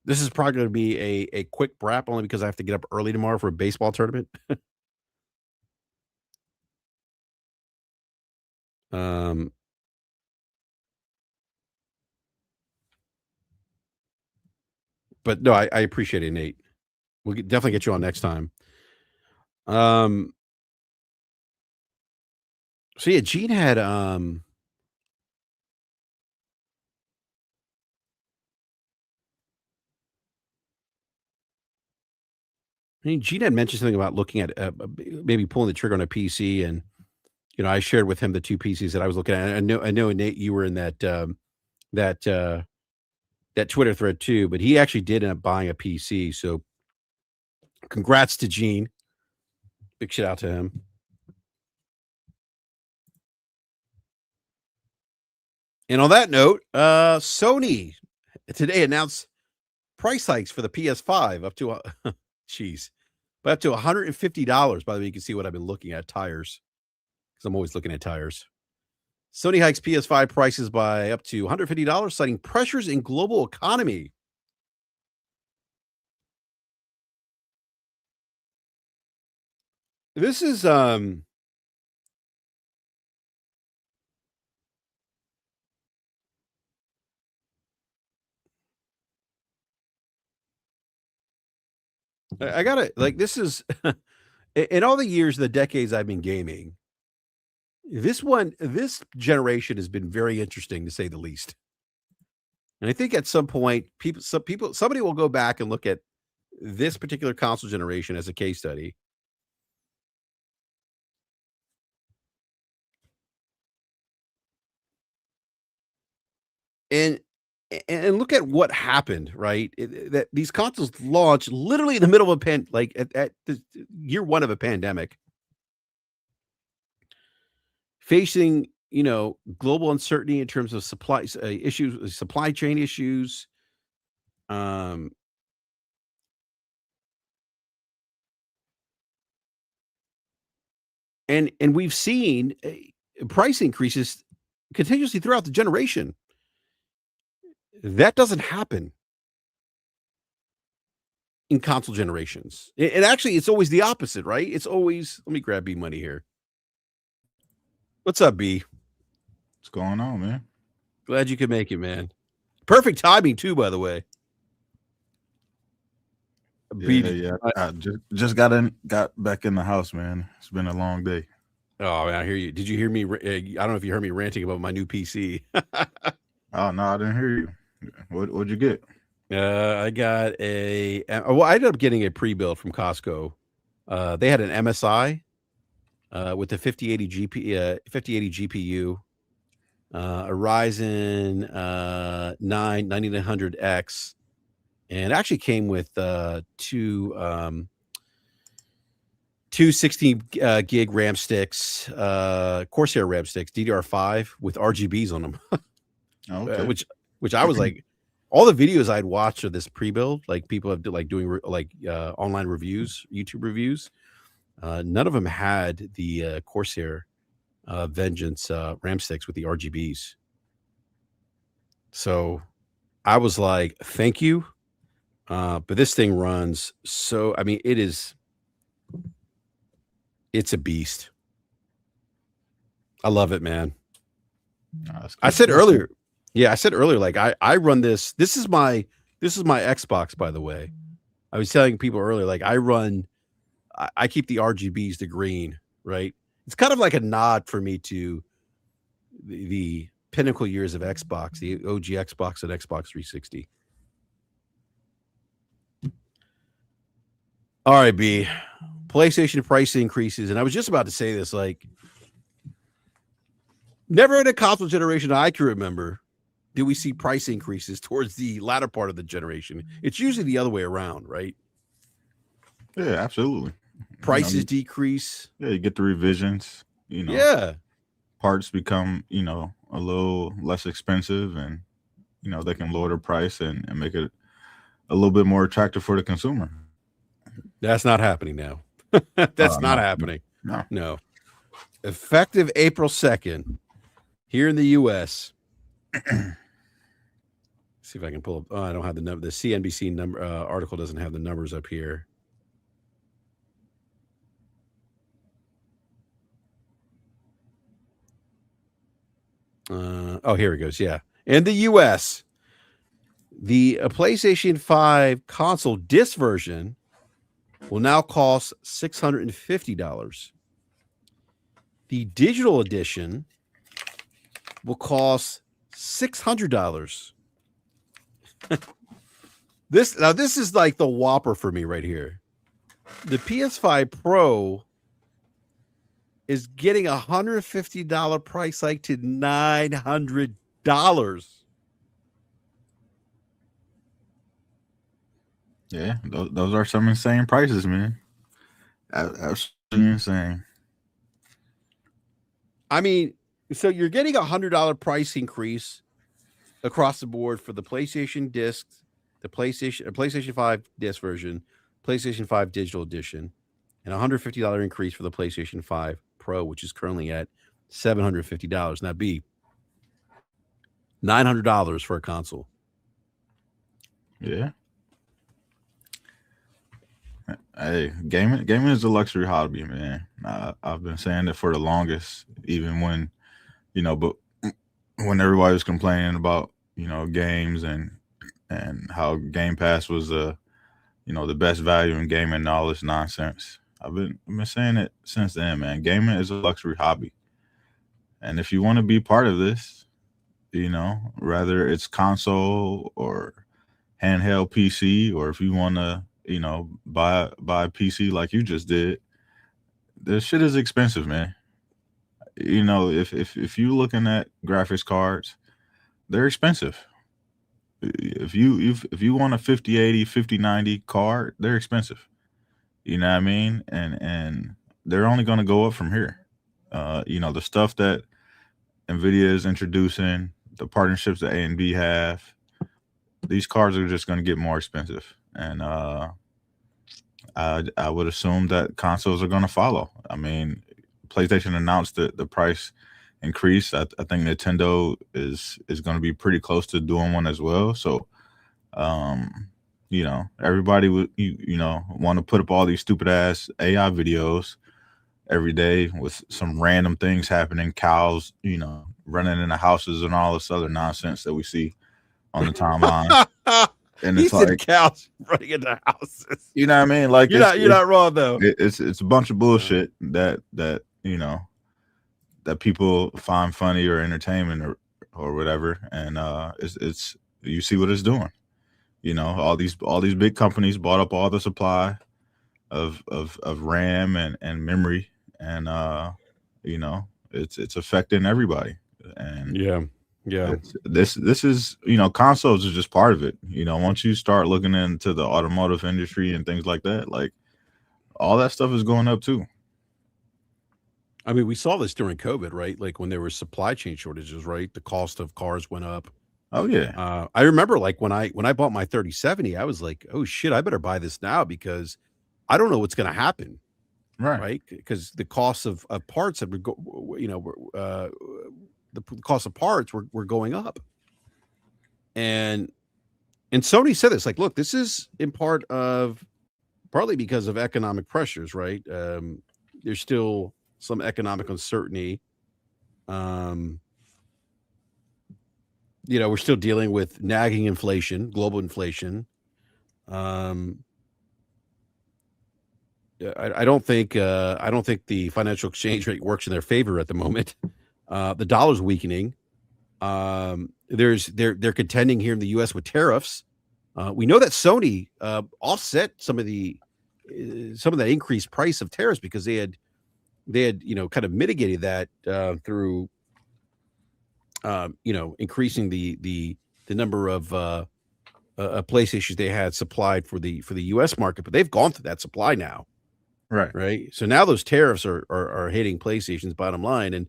this is probably going to be a quick BRAP only because I have to get up early tomorrow for a baseball tournament. um, but no, I appreciate it, Nate. We'll definitely get you on next time. So yeah, Gene had I mean, Gene had mentioned something about looking at maybe pulling the trigger on a PC, and I shared with him the two PCs that I was looking at. I know, Nate, you were in that that Twitter thread too, but he actually did end up buying a PC. So, congrats to Gene. Big shout out to him. And on that note, Sony today announced price hikes for the PS5 up to jeez, but up to $150. By the way, you can see what I've been looking at, tires, because I'm always looking at tires. Sony hikes PS5 prices by up to $150, citing pressures in global economy. This is I gotta like this is in all the years, the decades I've been gaming, this generation has been very interesting to say the least. And I think at some point, somebody will go back and look at this particular console generation as a case study. And and look at what happened, right? That these consoles launched literally in the middle of at the year one of a pandemic, facing global uncertainty in terms of supply issues, supply chain issues. Um, and we've seen price increases continuously throughout the generation. That doesn't happen in console generations. And actually, it's always the opposite, right? It's always, let me grab B Money here. What's up, B? What's going on, man? Glad you could make it, man. Perfect timing, too, by the way. Yeah. I just got back in the house, man. It's been a long day. Oh, man, I hear you. Did you hear me? I don't know if you heard me ranting about my new PC. Oh no, I didn't hear you. What'd you get? I got well, I ended up getting a pre-built from Costco. They had an MSI with the 5080 GPU, a Ryzen 9 9900X, and it actually came with two 16 gig RAM sticks, Corsair RAM sticks, DDR5 with RGBs on them. Okay. Which I was like, all the videos I'd watched of this pre-build, like people have doing online reviews, YouTube reviews. None of them had the Corsair Vengeance RAM sticks with the RGBs. So I was like, thank you. But this thing runs so, I mean, it's a beast. I love it, man. I said earlier, like I run this. This is my Xbox, by the way. I was telling people earlier, like I keep the RGBs to green, right? It's kind of like a nod for me to the pinnacle years of Xbox, the OG Xbox and Xbox 360. All right, B. PlayStation price increases, and I was just about to say this, like, never in a console generation I can remember did we see price increases towards the latter part of the generation. It's usually the other way around, right? Yeah, absolutely. Prices decrease. Yeah, you get the revisions. Yeah, parts become a little less expensive, and they can lower the price and make it a little bit more attractive for the consumer. That's not happening now. That's not happening. No. Effective April 2nd, here in the U.S. See if I can pull up. Oh, I don't have the number. The CNBC number article doesn't have the numbers up here. Here it goes. Yeah. In the U.S., the PlayStation 5 console disc version will now cost $650. The digital edition will cost $600. This is like the whopper for me right here. The PS5 Pro is getting a $150 price hike to $900. Yeah, those are some insane prices, man. Absolutely insane. I mean, so you're getting a $100 price increase across the board for the PlayStation disc, the PlayStation 5 disc version, PlayStation 5 digital edition, and a $150 increase for the PlayStation 5 Pro, which is currently at $750. Now, B, $900 for a console. Yeah. Hey, gaming is a luxury hobby, man. I've been saying it for the longest, even when, but when everybody was complaining about, games and how Game Pass was the best value in gaming and all this nonsense. I've been saying it since then, man. Gaming is a luxury hobby. And if you want to be part of this, whether it's console or handheld PC, or if you want to, buy a PC like you just did, this shit is expensive, man. If you're looking at graphics cards, they're expensive. If you want a 5080, 5090 card, they're expensive. You know what I mean? And they're only going to go up from here. The stuff that NVIDIA is introducing, the partnerships that A&B have, these cards are just going to get more expensive. And I would assume that consoles are going to follow. I mean, PlayStation announced the price increase. I think Nintendo is going to be pretty close to doing one as well. So, everybody would want to put up all these stupid ass AI videos every day with some random things happening, cows, running into houses and all this other nonsense that we see on the timeline. And it's like cows running into houses. You know what I mean? Like you're not wrong though. It's a bunch of bullshit that that people find funny or entertainment or whatever, and it's you see what it's doing. All these big companies bought up all the supply of RAM and memory, and it's affecting everybody. And yeah. This is consoles are just part of it. Once you start looking into the automotive industry and things like that, like all that stuff is going up too. I mean, we saw this during COVID, right? Like when there were supply chain shortages, right? The cost of cars went up. Oh yeah. I remember like when I bought my 3070, I was like, oh shit, I better buy this now because I don't know what's going to happen. right? Because the cost of parts have the cost of parts were going up, and Sony said this, like, look, this is in partly because of economic pressures, right? There's still some economic uncertainty. We're still dealing with nagging inflation, global inflation. I don't think the financial exchange rate works in their favor at the moment. The dollar's weakening. They're contending here in the U.S. with tariffs. We know that Sony offset some of the increased price of tariffs because they had kind of mitigated that through increasing the number of PlayStations they had supplied for the U.S. market, but they've gone through that supply now. Right. So now those tariffs are hitting PlayStation's bottom line, and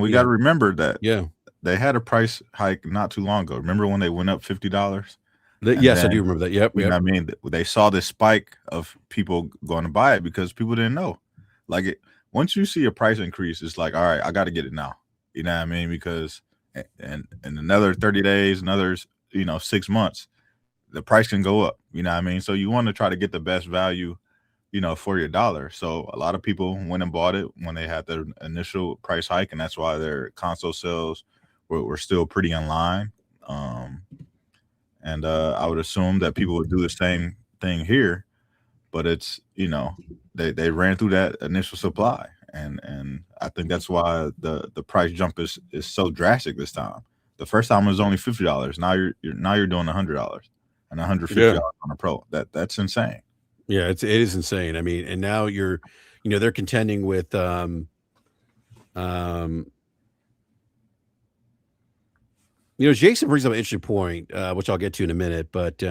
we got to remember that yeah, they had a price hike not too long ago. Remember when they went up $50? Yes, I do remember that. Yep. You know what I mean? They saw this spike of people going to buy it because people didn't know. Like once you see a price increase, it's like, all right, I got to get it now. You know what I mean? Because in another 30 days, another 6 months, the price can go up. You know what I mean? So you want to try to get the best value, for your dollar. So a lot of people went and bought it when they had their initial price hike, and that's why their console sales were still pretty in line. And I would assume that people would do the same thing here, but it's they ran through that initial supply, and I think that's why the price jump is so drastic this time. The first time it was only $50. Now you're doing $100 and $150 on a Pro. That's insane. Yeah, it is insane. I mean, and now they're contending with Jason brings up an interesting point, which I'll get to in a minute, but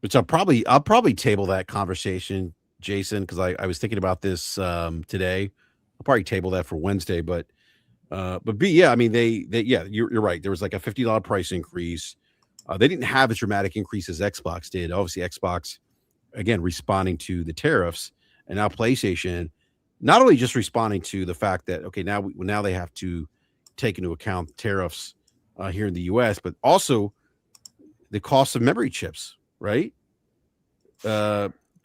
which I'll probably table that conversation, Jason, because I was thinking about this today. I'll probably table that for Wednesday, but B, yeah, I mean you're right. There was like a $50 price increase. They didn't have as dramatic increase as Xbox did. Obviously, Xbox, again, responding to the tariffs, and now PlayStation, not only just responding to the fact that, okay, now they have to take into account tariffs here in the U.S., but also the cost of memory chips, right?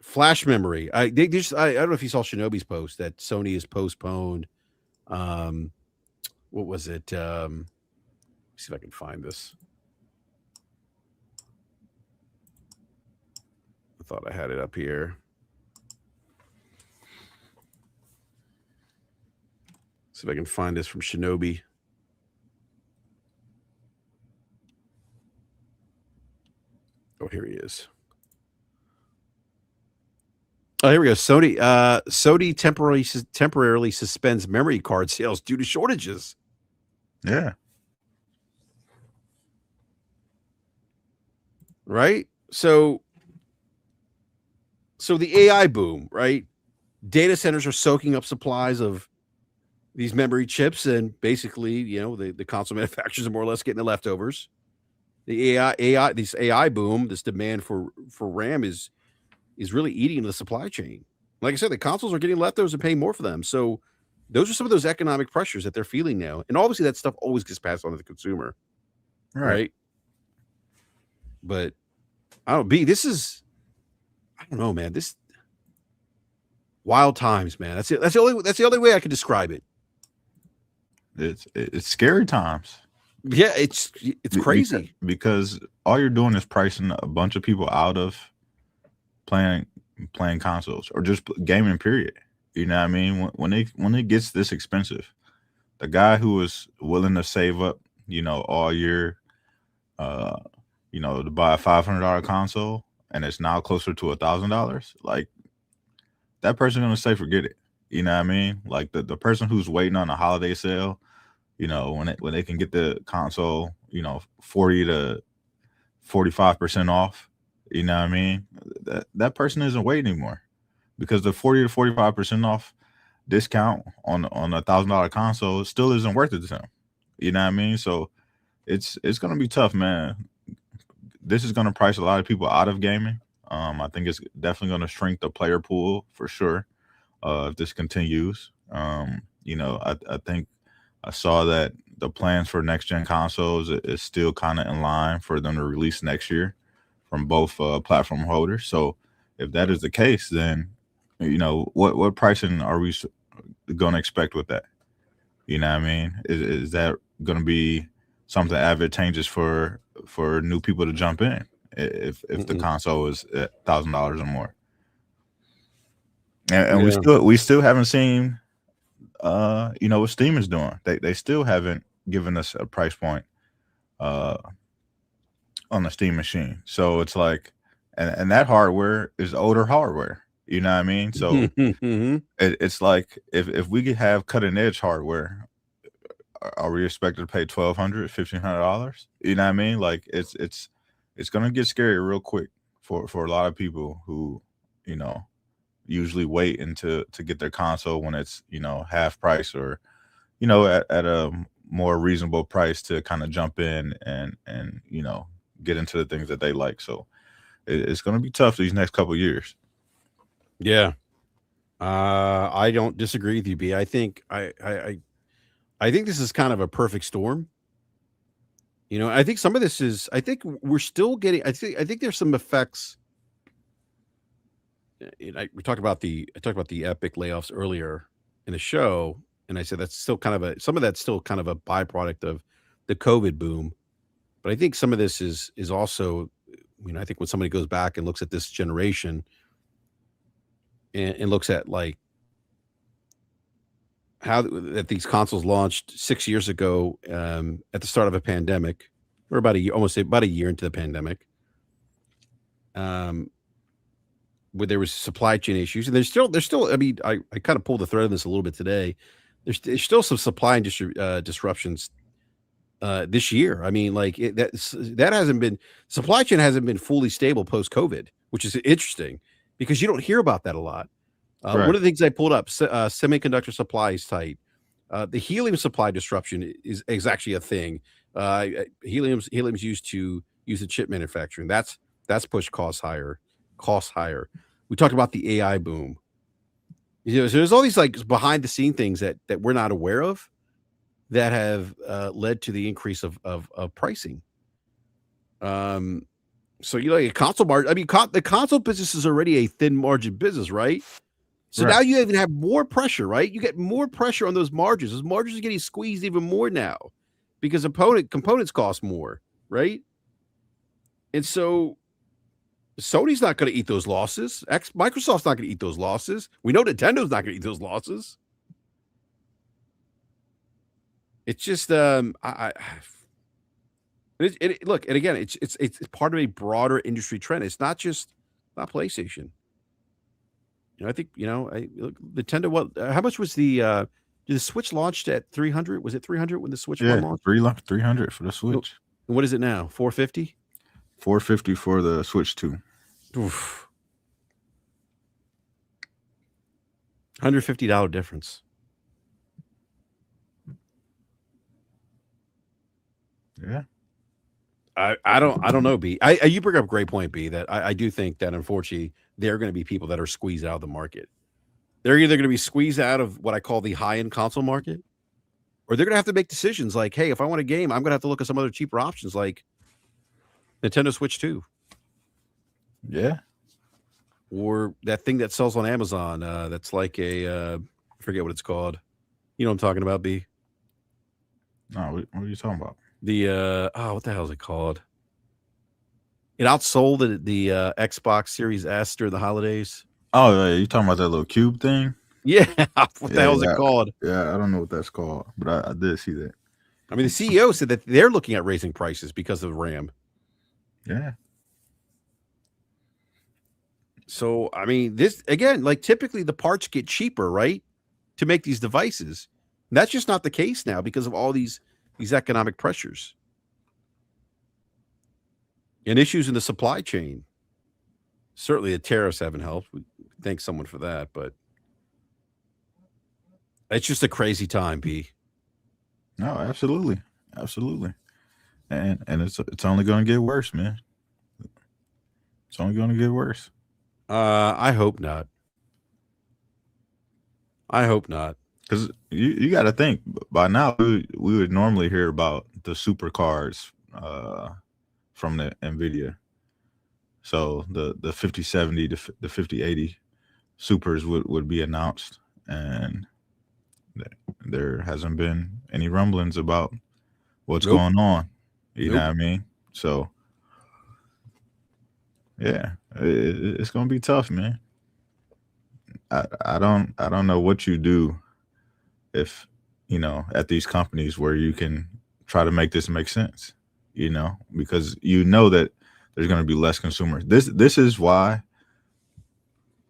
Flash memory. I don't know if you saw Shinobi's post that Sony has postponed. What was it? See if I can find this. I thought I had it up here. See if I can find this from Shinobi. Oh, here he is. Oh, here we go. Sony temporarily suspends memory card sales due to shortages. Yeah. Right? So the AI boom, right? Data centers are soaking up supplies of these memory chips, and basically, the console manufacturers are more or less getting the leftovers. The this AI boom, this demand for RAM is really eating into the supply chain. Like I said, the consoles are getting leftovers and paying more for them. So those are some of those economic pressures that they're feeling now. And obviously that stuff always gets passed on to the consumer. Right? But I don't know, man. This wild times, man. That's it. That's the only way I can describe it. It's scary times. Yeah, it's crazy because all you're doing is pricing a bunch of people out of playing consoles or just gaming, period. You know what I mean? When it gets this expensive, the guy who was willing to save up, all year, to buy a $500 console, and it's now closer to $1,000, like that person's gonna say forget it. You know what I mean? Like the person who's waiting on a holiday sale, when they can get the console, 40 to 45% off, you know what I mean? That person isn't waiting anymore, because the 40 to 45% off discount on $1,000 console still isn't worth it to them. You know what I mean? So it's gonna be tough, man. this is going to price a lot of people out of gaming. I think it's definitely going to shrink the player pool for sure if this continues. I think I saw that the plans for next gen consoles is still kind of in line for them to release next year from both platform holders. So if that is the case, then what pricing are we going to expect with that? You know what I mean? Is that going to be something advantageous for new people to jump in if the console is $1,000 or more? And we still haven't seen what Steam is doing. They still haven't given us a price point on the Steam machine. So it's like, and that hardware is older hardware. You know what I mean? So it's like if we could have cutting edge hardware, are we expected to pay $1,200, $1,500? You know what I mean? Like it's gonna get scary real quick for a lot of people who usually wait to get their console when it's half price or at a more reasonable price to kind of jump in and get into the things that they like. So it's going to be tough these next couple of years. Yeah. I don't disagree with you, B. I think I think this is kind of a perfect storm. I think some of this is, I think we're still getting, I think there's some effects. I talked about the Epic layoffs earlier in the show, and I said that's still kind of some of that's still kind of a byproduct of the COVID boom. But I think some of this is also, I think when somebody goes back and looks at this generation and looks at like how that these consoles launched 6 years ago at the start of a pandemic, or about a year, almost about a year into the pandemic, where there was supply chain issues, and there's still. I mean, I kind of pulled the thread on this a little bit today. There's still some supply and disruptions this year. I mean, like that hasn't been, supply chain hasn't been fully stable post COVID, which is interesting because you don't hear about that a lot. Right. One of the things I pulled up, semiconductor supply is tight. The helium supply disruption is actually a thing. Helium's used in chip manufacturing. That's pushed costs higher. We talked about the AI boom. So there's all these like behind the scene things that we're not aware of that have led to the increase of pricing. So a console margin. I mean, the console business is already a thin margin business, right? So now you even have more pressure, right? You get more pressure on those margins. Those margins are getting squeezed even more now because components cost more, right? And so Sony's not going to eat those losses. Microsoft's not going to eat those losses. We know Nintendo's not going to eat those losses. It's just look, and again, it's part of a broader industry trend. It's not PlayStation. I think Nintendo. What? How much was the Switch launched at 300? Was it 300 when the Switch launched? 300 for the Switch. And what is it now? 450. 450 for the Switch 2. Oof. $150 difference. Yeah. I don't know, B. You bring up a great point, B, that I do think that unfortunately there are going to be people that are squeezed out of the market. They're either going to be squeezed out of what I call the high-end console market, or they're going to have to make decisions like, hey, if I want a game, I'm going to have to look at some other cheaper options like Nintendo Switch 2. Yeah. Or that thing that sells on Amazon that's like I forget what it's called. You know what I'm talking about, B? No, what are you talking about? The what the hell is it called? It outsold the Xbox Series S during the holidays. Oh, yeah, you talking about that little cube thing? Yeah. What the hell is it called? Yeah, I don't know what that's called, but I did see that. I mean, the CEO said that they're looking at raising prices because of RAM. Yeah. So, I mean, this again, like typically the parts get cheaper, right, to make these devices. And that's just not the case now because of all these economic pressures and issues in the supply chain. Certainly, the tariffs haven't helped. We thank someone for that, but it's just a crazy time, B. No, absolutely, and it's only going to get worse, man. It's only going to get worse. I hope not. I hope not. Because you got to think, by now we would normally hear about the super cards from the NVIDIA. So the 5070 to the 5080 supers would be announced, and there hasn't been any rumblings about what's going on. You know what I mean? So yeah, it's gonna be tough, man. I don't know what you do if, you know, at these companies where you can try to make this make sense, you know, because you know that there's going to be less consumers. This is why,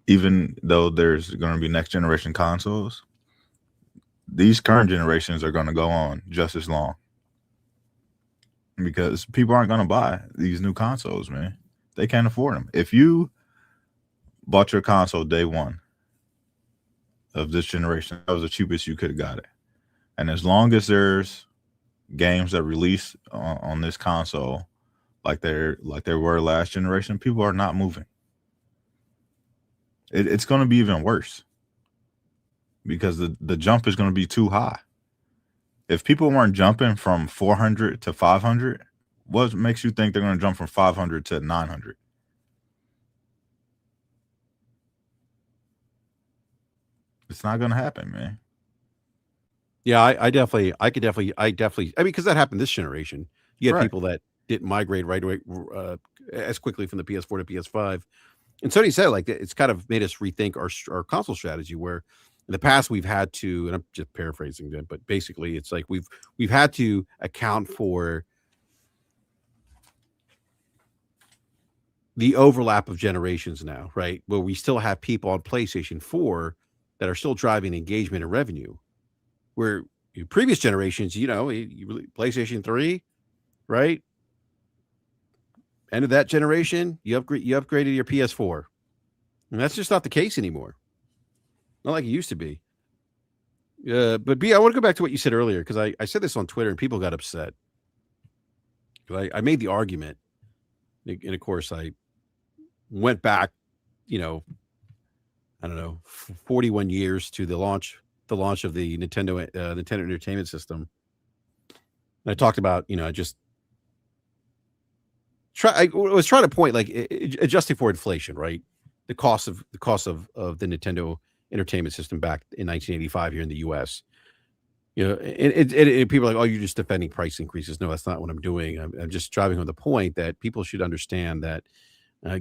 even though there's going to be next generation consoles, these current generations are going to go on just as long, because people aren't going to buy these new consoles, man. They can't afford them. If you bought your console day one of this generation, that was the cheapest you could have got it. And as long as there's games that release on this console like there were last generation, people are not moving. It's going to be even worse, because the jump is going to be too high. If people weren't jumping from 400 to 500, what makes you think they're going to jump from 500 to 900? It's not going to happen, man. Yeah, I definitely, I mean, because that happened this generation. You had people that didn't migrate right away as quickly from the PS4 to PS5. And Sony said, like, it's kind of made us rethink our console strategy, where in the past we've had to, and I'm just paraphrasing them, but basically it's like we've had to account for the overlap of generations now, right? Where we still have people on PlayStation 4 that are still driving engagement and revenue. Where previous generations, you know, PlayStation 3, right? End of that generation, you upgraded your PS4. And that's just not the case anymore. Not like it used to be. But B, I want to go back to what you said earlier, because I said this on Twitter and people got upset. I made the argument, and of course I went back, you know, I don't know, 41 years to the launch of the Nintendo Entertainment System. And I talked about, you know, I was trying to point, like, adjusting for inflation, right? The cost of the Nintendo Entertainment System back in 1985 here in the U.S. You know, and people are like, "Oh, you're just defending price increases." No, that's not what I'm doing. I'm just driving home the point that people should understand that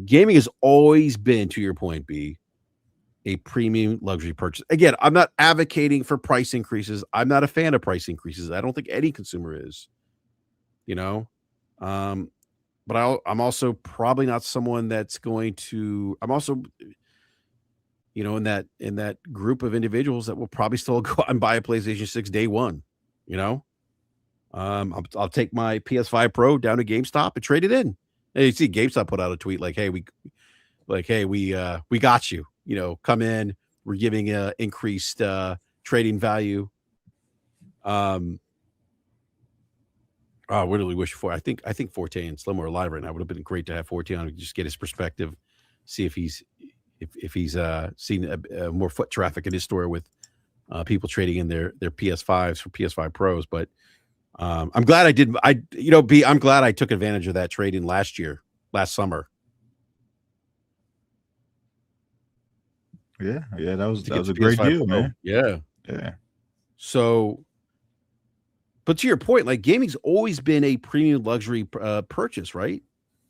gaming has always been, to your point, B, a premium luxury purchase. Again, I'm not advocating for price increases. I'm not a fan of price increases. I don't think any consumer is. You know, but I'm also probably not someone that's going to. I'm also, you know, in that group of individuals that will probably still go out and buy a PlayStation 6 day one. You know, I'll take my PS5 Pro down to GameStop and trade it in. And you see, GameStop put out a tweet like, "Hey, we got you. You know, come in. We're giving increased trading value." Oh, what do we wish for? I think Forte and Slim are alive right now. It would have been great to have Forte on, just get his perspective, see if he's seen more foot traffic in his store with people trading in their PS5s for PS5 Pros. But I'm glad I did. I'm glad I took advantage of that trade in last summer. Yeah, that was a great deal, man. Yeah. So, but to your point, like, gaming's always been a premium luxury purchase, right?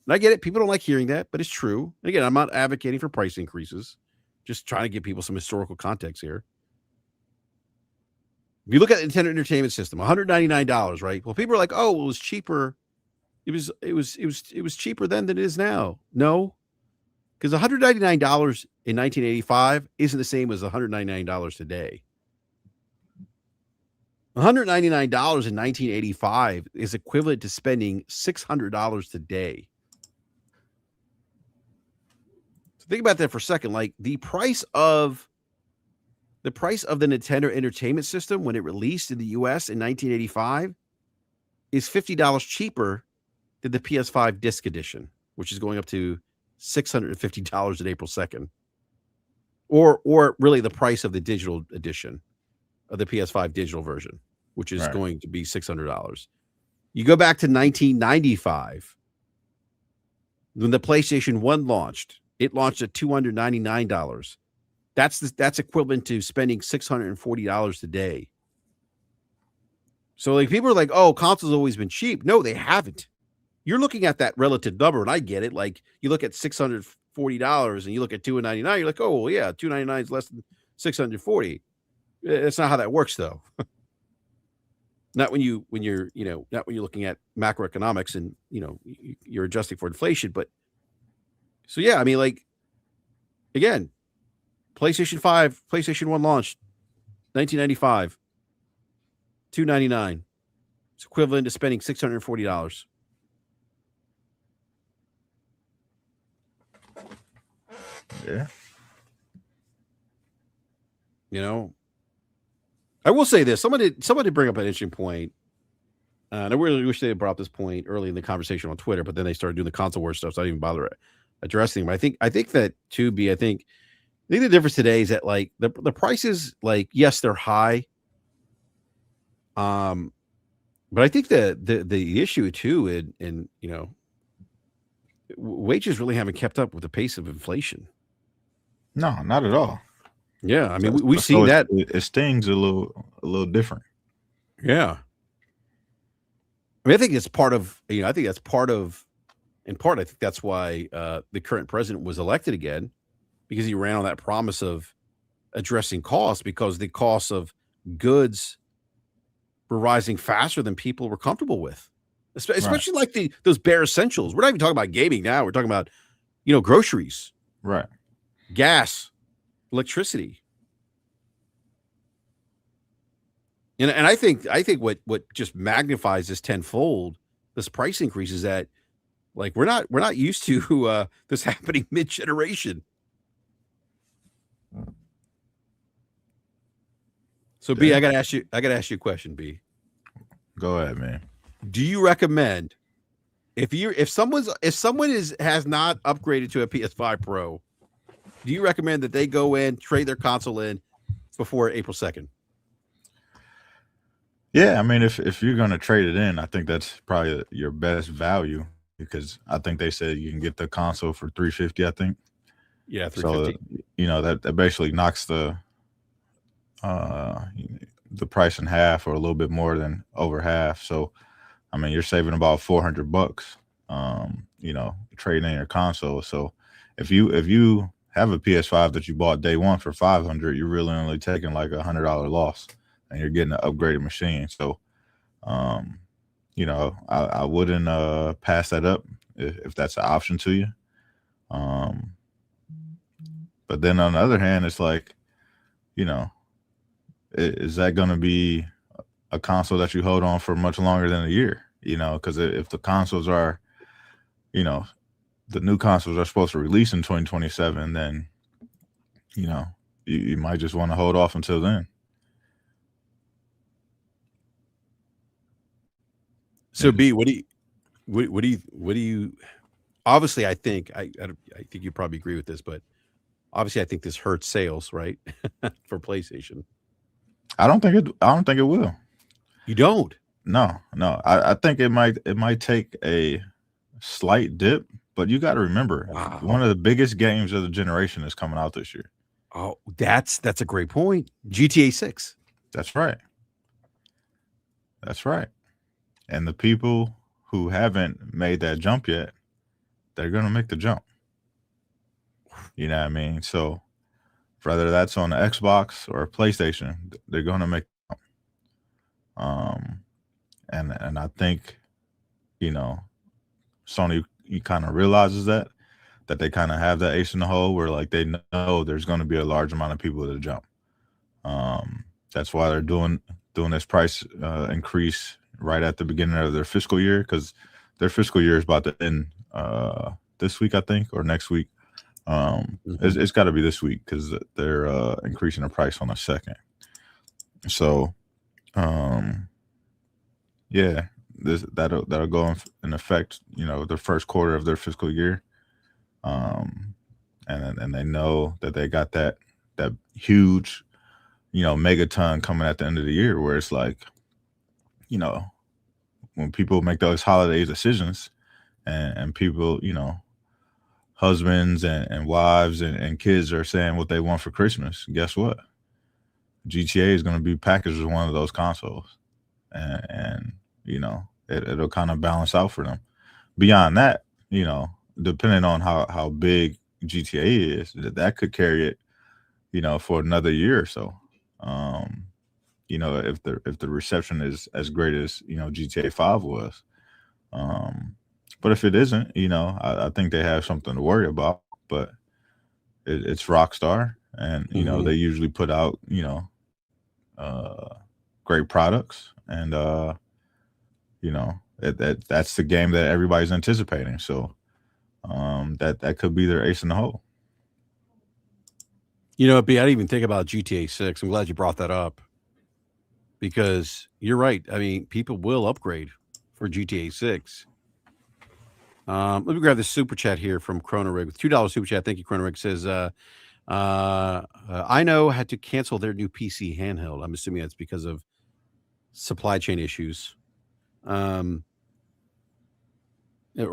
And I get it. People don't like hearing that, but it's true. And again, I'm not advocating for price increases. Just trying to give people some historical context here. If you look at the Nintendo Entertainment System, $199, right? Well, people are like, "Oh, well, it was cheaper. It was cheaper then than it is now." No, because $199 in 1985 isn't the same as $199 today. $199 in 1985 is equivalent to spending $600 today. So think about that for a second. Like, the price of the Nintendo Entertainment System when it released in the US in 1985 is $50 cheaper than the PS5 disc edition, which is going up to $650 on April 2nd. Or really the price of the digital edition of the PS5 digital version, which is going to be $600. You go back to 1995 when the PlayStation 1 launched. It launched at $299. That's equivalent to spending $640 today. So like people are like, "Oh, consoles always been cheap." No, they haven't. You're looking at that relative number, and I get it. Like you look at $640 and you look at $299, you're like, "Oh, well, yeah, $299 is less than $640." That's not how that works, though. Not when you're not when you're looking at macroeconomics and you're adjusting for inflation. But so yeah, I mean, like again, PlayStation 5, PlayStation 1 launched 1995, $299. It's equivalent to spending $640. Yeah. I will say this. Somebody bring up an interesting point. And I really wish they had brought up this point early in the conversation on Twitter, but then they started doing the console war stuff, so I didn't even bother addressing them. I think that too, I think the difference today is that like the prices, like, yes, they're high. But I think the issue too, and wages really haven't kept up with the pace of inflation. No, not at all. Yeah, I mean, we've seen that. It stings a little different. Yeah. I mean, I think it's part of, I think that's part of, in part, I think that's why the current president was elected again, because he ran on that promise of addressing costs, because the costs of goods were rising faster than people were comfortable with, especially like those bare essentials. We're not even talking about gaming now. We're talking about, groceries, right? Gas, electricity. And I think what just magnifies this tenfold, this price increase, is that like we're not used to this happening mid-generation. So B, I gotta ask you a question, B. Go ahead, man. Do you recommend if someone has not upgraded to a PS5 Pro, do you recommend that they go in, trade their console in before April 2nd? Yeah, I mean, if you're going to trade it in, I think that's probably your best value, because I think they said you can get the console for $350. I think. Yeah, $350. So that basically knocks the price in half, or a little bit more than over half. So, I mean, you're saving about $400. Trading in your console. So, if you have a PS5 that you bought day one for $500, you're really only taking like $100 loss, and you're getting an upgraded machine. So, I wouldn't pass that up if that's an option to you. But then on the other hand, it's like, is that going to be a console that you hold on for much longer than a year? Because if the consoles are, the new consoles are supposed to release in 2027, then, you might just want to hold off until then. So B, what do you? Obviously, I think you probably agree with this, but obviously, I think this hurts sales, right, for PlayStation. I don't think it will. You don't? No. I think it might take a slight dip, but you got to remember, one of the biggest games of the generation is coming out this year. Oh, that's a great point. GTA 6. That's right. And the people who haven't made that jump yet, they're going to make the jump. You know what I mean? So whether that's on the Xbox or PlayStation, they're going to make the jump. And I think, Sony kind of realizes that they kind of have that ace in the hole, where like they know there's going to be a large amount of people that jump. That's why they're doing this price increase right at the beginning of their fiscal year, because their fiscal year is about to end this week, I think, or next week. It's got to be this week, because they're increasing the price on the 2nd. So, that'll go in effect, the first quarter of their fiscal year. And they know that they got that huge, megaton coming at the end of the year, where it's like, when people make those holiday decisions, and people, husbands and wives and kids are saying what they want for Christmas, guess what? GTA is going to be packaged as one of those consoles, and it'll kind of balance out for them. Beyond that, depending on how big GTA is, that could carry it, for another year or so. If the reception is as great as GTA 5 was. But if it isn't, I think they have something to worry about. But it's Rockstar, and they usually put out great products, and that's the game that everybody's anticipating. So that could be their ace in the hole. B, I didn't even think about GTA 6. I'm glad you brought that up, because you're right. I mean, people will upgrade for GTA 6. Let me grab this super chat here from Chronorig with $2 super chat. Thank you, Chronorig. Says, I know had to cancel their new PC handheld. I'm assuming that's because of supply chain issues, or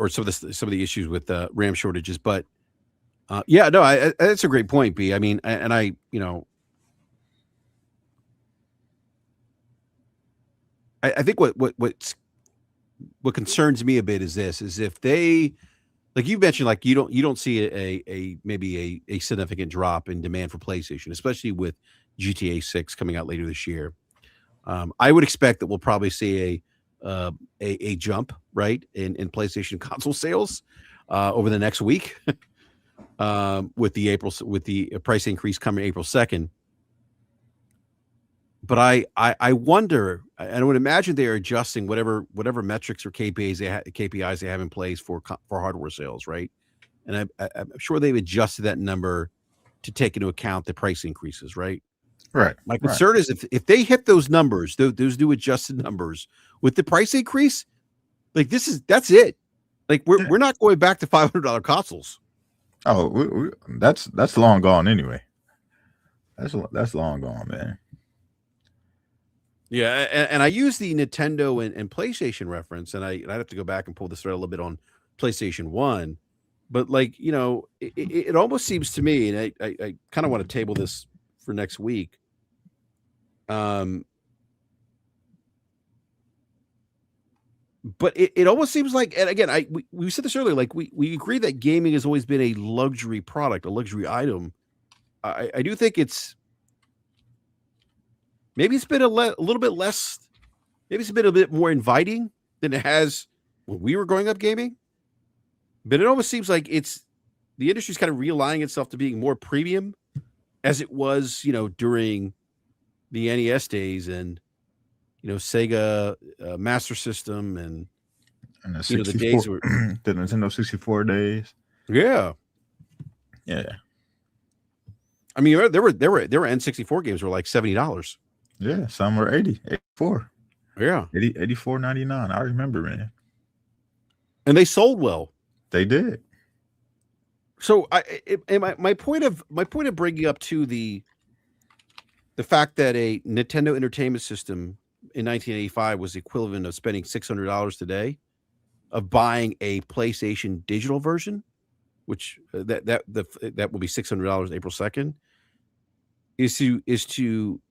some of the issues with RAM shortages. But yeah, no, that's a great point, B. I mean, and I think what concerns me a bit is this: is if they, like you mentioned, like you don't see a maybe a significant drop in demand for PlayStation, especially with GTA 6 coming out later this year. I would expect that we'll probably see a jump, right, in PlayStation console sales over the next week, with the price increase coming April 2nd. But I wonder, and I would imagine they are adjusting whatever metrics or KPIs they have in place for hardware sales, right? And I'm sure they've adjusted that number to take into account the price increases, right? Right. My concern is if they hit those numbers, those new adjusted numbers with the price increase, like that's it. Like we're not going back to $500 consoles. Oh, that's long gone anyway. That's long gone, man. Yeah, and I use the Nintendo and PlayStation reference, and I'd have to go back and pull this thread a little bit on PlayStation 1. But like, it almost seems to me, and I kind of want to table this for next week. But it almost seems like, and again, we said this earlier, like we agree that gaming has always been a luxury product, a luxury item. I do think maybe it's been a little bit less, maybe it's been a bit more inviting than it has when we were growing up gaming. But it almost seems like the industry's kind of realigning itself to being more premium, as it was, during the NES days and Sega Master System and the 64, the days were the Nintendo 64 days. Yeah. I mean, there were N64 games were like $70. Yeah, some were 84. Yeah, 84.99. I remember, man. And they sold well. They did. So my point of bringing up to the fact that a Nintendo Entertainment System in 1985 was the equivalent of spending $600 today, of buying a PlayStation digital version, which that will be $600 April 2nd, is to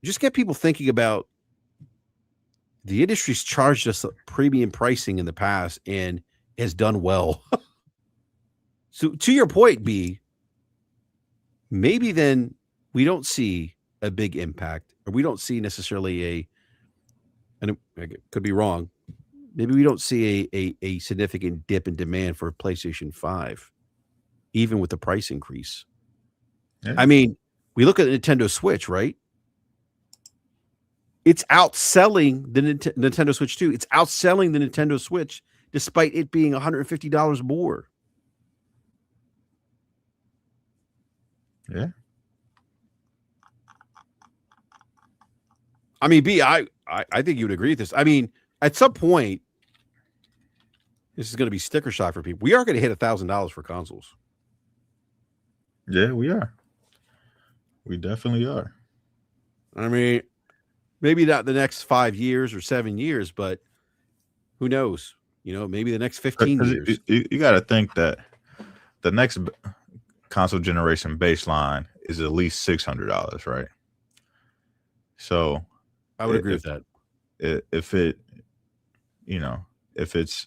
just get people thinking about the industry's charged us premium pricing in the past and has done well. So to your point, B, maybe then we don't see a big impact, or we don't see necessarily and I could be wrong, maybe we don't see a significant dip in demand for PlayStation 5, even with the price increase. Yeah. I mean, we look at Nintendo Switch, right? It's outselling the Nintendo Switch 2. It's outselling the Nintendo Switch despite it being $150 more. Yeah. I mean, B, I think you would agree with this. I mean, at some point, this is going to be sticker shock for people. We are going to hit $1,000 for consoles. Yeah, we are. We definitely are. I mean, maybe not the next 5 years or 7 years, but who knows? Maybe the next 15 Because years. you got to think that the next console generation baseline is at least $600, right? So I would agree with that. if it, you know, if it's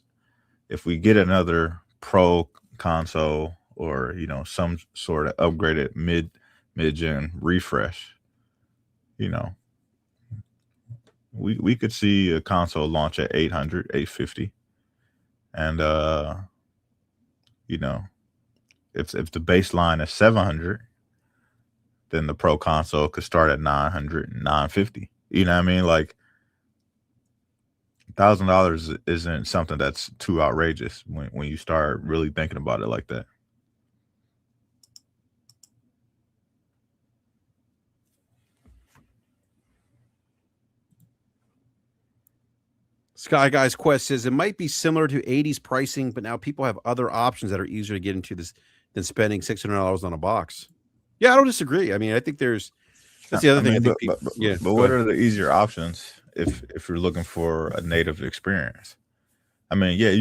if we get another pro console or some sort of upgraded mid gen refresh, you know, we could see a console launch at 800, 850, and you know, if the baseline is 700, then the pro console could start at 900 and 950. You know what I mean? Like $1,000 isn't something that's too outrageous when you start really thinking about it like that. Sky Guy's Quest says it might be similar to 80s pricing, but now people have other options that are easier to get into this than spending $600 on a box. Yeah, I don't disagree. I mean, I think that's the other thing. I think people, but what are the easier options if you're looking for a native experience? I mean, yeah,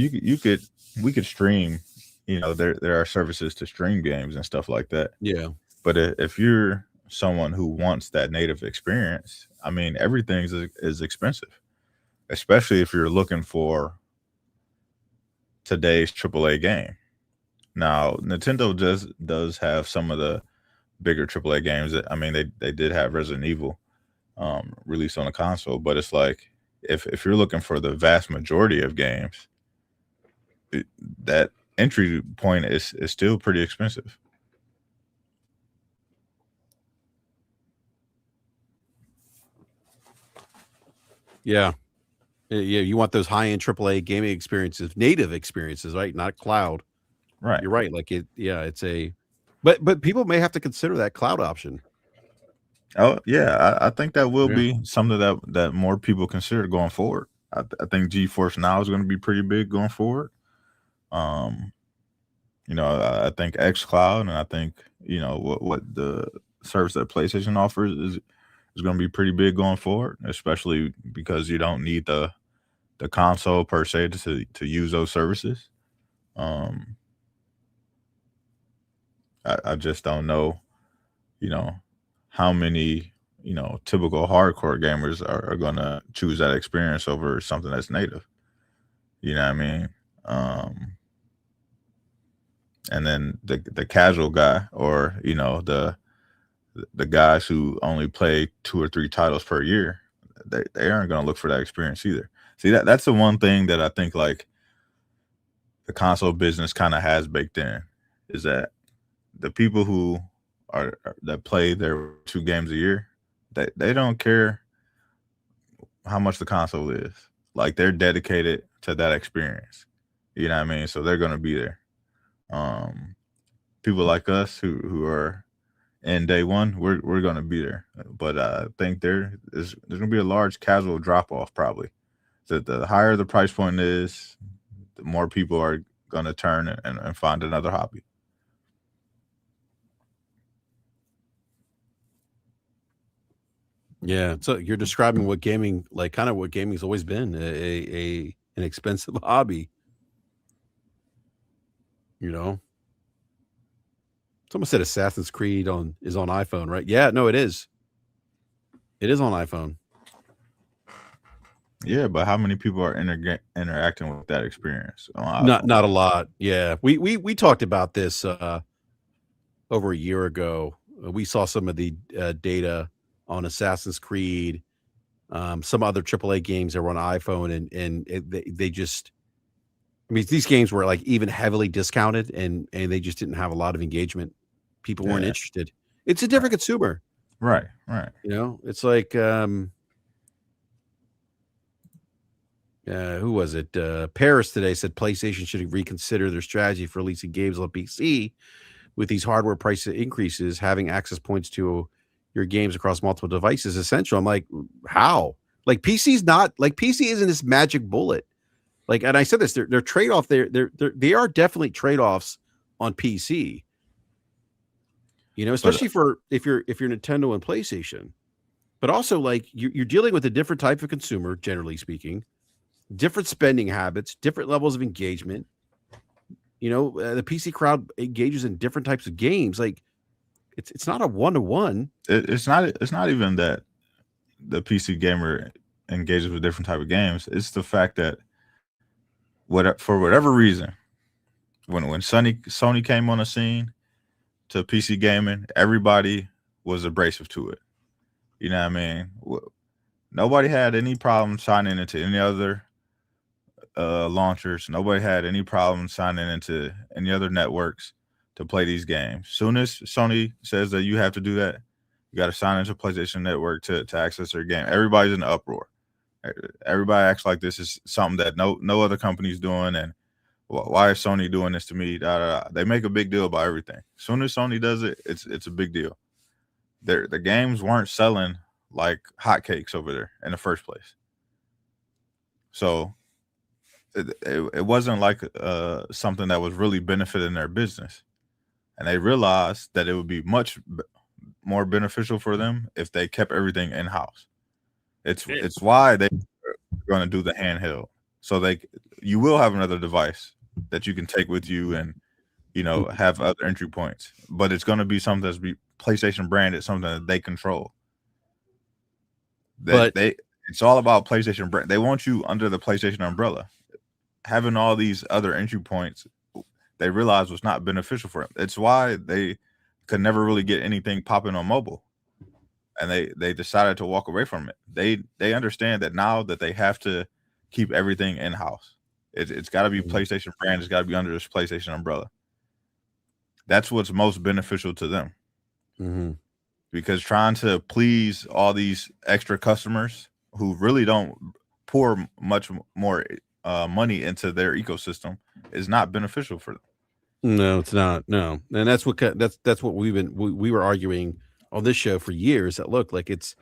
we could stream. There are services to stream games and stuff like that. Yeah. But if you're someone who wants that native experience, I mean, everything is expensive, especially if you're looking for today's AAA game. Now, Nintendo does have some of the bigger AAA games. I mean, they did have Resident Evil released on a console, but it's like if you're looking for the vast majority of games, that entry point is still pretty expensive. Yeah. Yeah, you want those high-end AAA gaming experiences, native experiences, right? Not cloud. Right. You're right. Like it's but people may have to consider that cloud option. Oh yeah, I think that will be something that more people consider going forward. I think GeForce Now is going to be pretty big going forward. I think xCloud, and I think what the service that PlayStation offers is going to be pretty big going forward, especially because you don't need the console per se to use those services. I just don't know, how many typical hardcore gamers are going to choose that experience over something that's native. You know what I mean? And then the casual guy, or the guys who only play 2 or 3 titles per year, they aren't going to look for that experience either. See, that's the one thing that I think like the console business kind of has baked in, is that the people who that play their 2 games a year, they don't care how much the console is. Like, they're dedicated to that experience. You know what I mean? So they're going to be there. People like us who are in day one, we're going to be there. But I think there's going to be a large casual drop off probably. So the higher the price point is, the more people are going to turn and find another hobby. Yeah, so you're describing what gaming, like kind of what gaming's always been, an expensive hobby. Someone said Assassin's Creed is on iPhone, right? Yeah, no, it is. It is on iPhone. Yeah, but how many people are interacting with that experience? Not a lot. Yeah, we talked about this over a year ago. We saw some of the data on Assassin's Creed, some other AAA games that were on iPhone, and they just, I mean, these games were like even heavily discounted, and they just didn't have a lot of engagement. People weren't interested. It's a different consumer. Right. It's like, who was it? Paris today said PlayStation should reconsider their strategy for releasing games on PC with these hardware price increases. Having access points to your games across multiple devices is essential. I'm like, how? Like, PC isn't this magic bullet. Like, and I said this, they're trade-off. They are definitely trade-offs on PC. You know, But especially for if you're Nintendo and PlayStation. But also, like, you're dealing with a different type of consumer, generally speaking, different spending habits, different levels of engagement. You know, the PC crowd engages in different types of games. Like, it's not a one-to-one. it's not even that the PC gamer engages with different type of games. It's the fact that for whatever reason, when Sony came on the scene to PC gaming, everybody was abrasive to it. You know what I mean? Nobody had any problem signing into any other launchers. Nobody had any problem signing into any other networks to play these games. Soon as Sony says that you have to do that, you got to sign into PlayStation Network to access their game. Everybody's in an uproar. Everybody acts like this is something that no other company's doing, and why is Sony doing this to me? Da, da, da. They make a big deal about everything. As soon as Sony does it, it's a big deal. The games weren't selling like hotcakes over there in the first place. So it wasn't like something that was really benefiting their business. And they realized that it would be much more beneficial for them if they kept everything in-house. It's why they're going to do the handheld. So you will have another device that you can take with you and, you know, have other entry points. But it's going to be something that's be PlayStation branded, something that they control. It's all about PlayStation brand. They want you under the PlayStation umbrella. Having all these other entry points, they realized was not beneficial for them. It's why they could never really get anything popping on mobile. And they decided to walk away from it. They understand that now that they have to keep everything in-house. It's got to be PlayStation brand. It's got to be under this PlayStation umbrella. That's what's most beneficial to them. Mm-hmm. Because trying to please all these extra customers who really don't pour much more money into their ecosystem is not beneficial for them. No, it's not. No, and that's what we were arguing on this show for years. That look like it's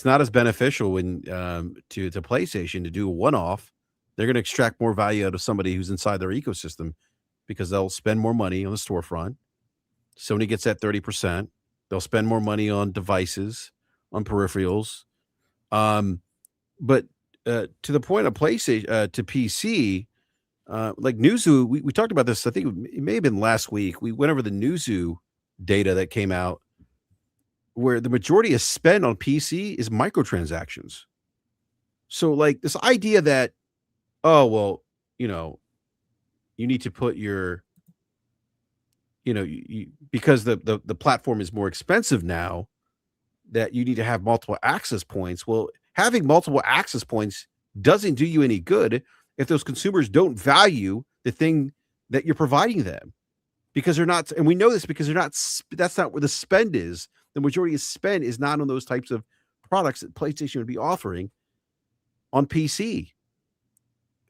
not as beneficial when to PlayStation to do a one-off. They're going to extract more value out of somebody who's inside their ecosystem because they'll spend more money on the storefront. Sony gets that 30%. They'll spend more money on devices, on peripherals. But to the point of PlayStation to PC, like Newzoo, we talked about this. I think it may have been last week. We went over the Newzoo data that came out, where the majority of spend on PC is microtransactions. So, like, this idea that, oh well, you know, you need to put your, you know, because the platform is more expensive now, that you need to have multiple access points. Well, having multiple access points doesn't do you any good if those consumers don't value the thing that you're providing them, because they're not, and we know this because they're not, that's not where the spend is. The majority of spend is not on those types of products that PlayStation would be offering on PC.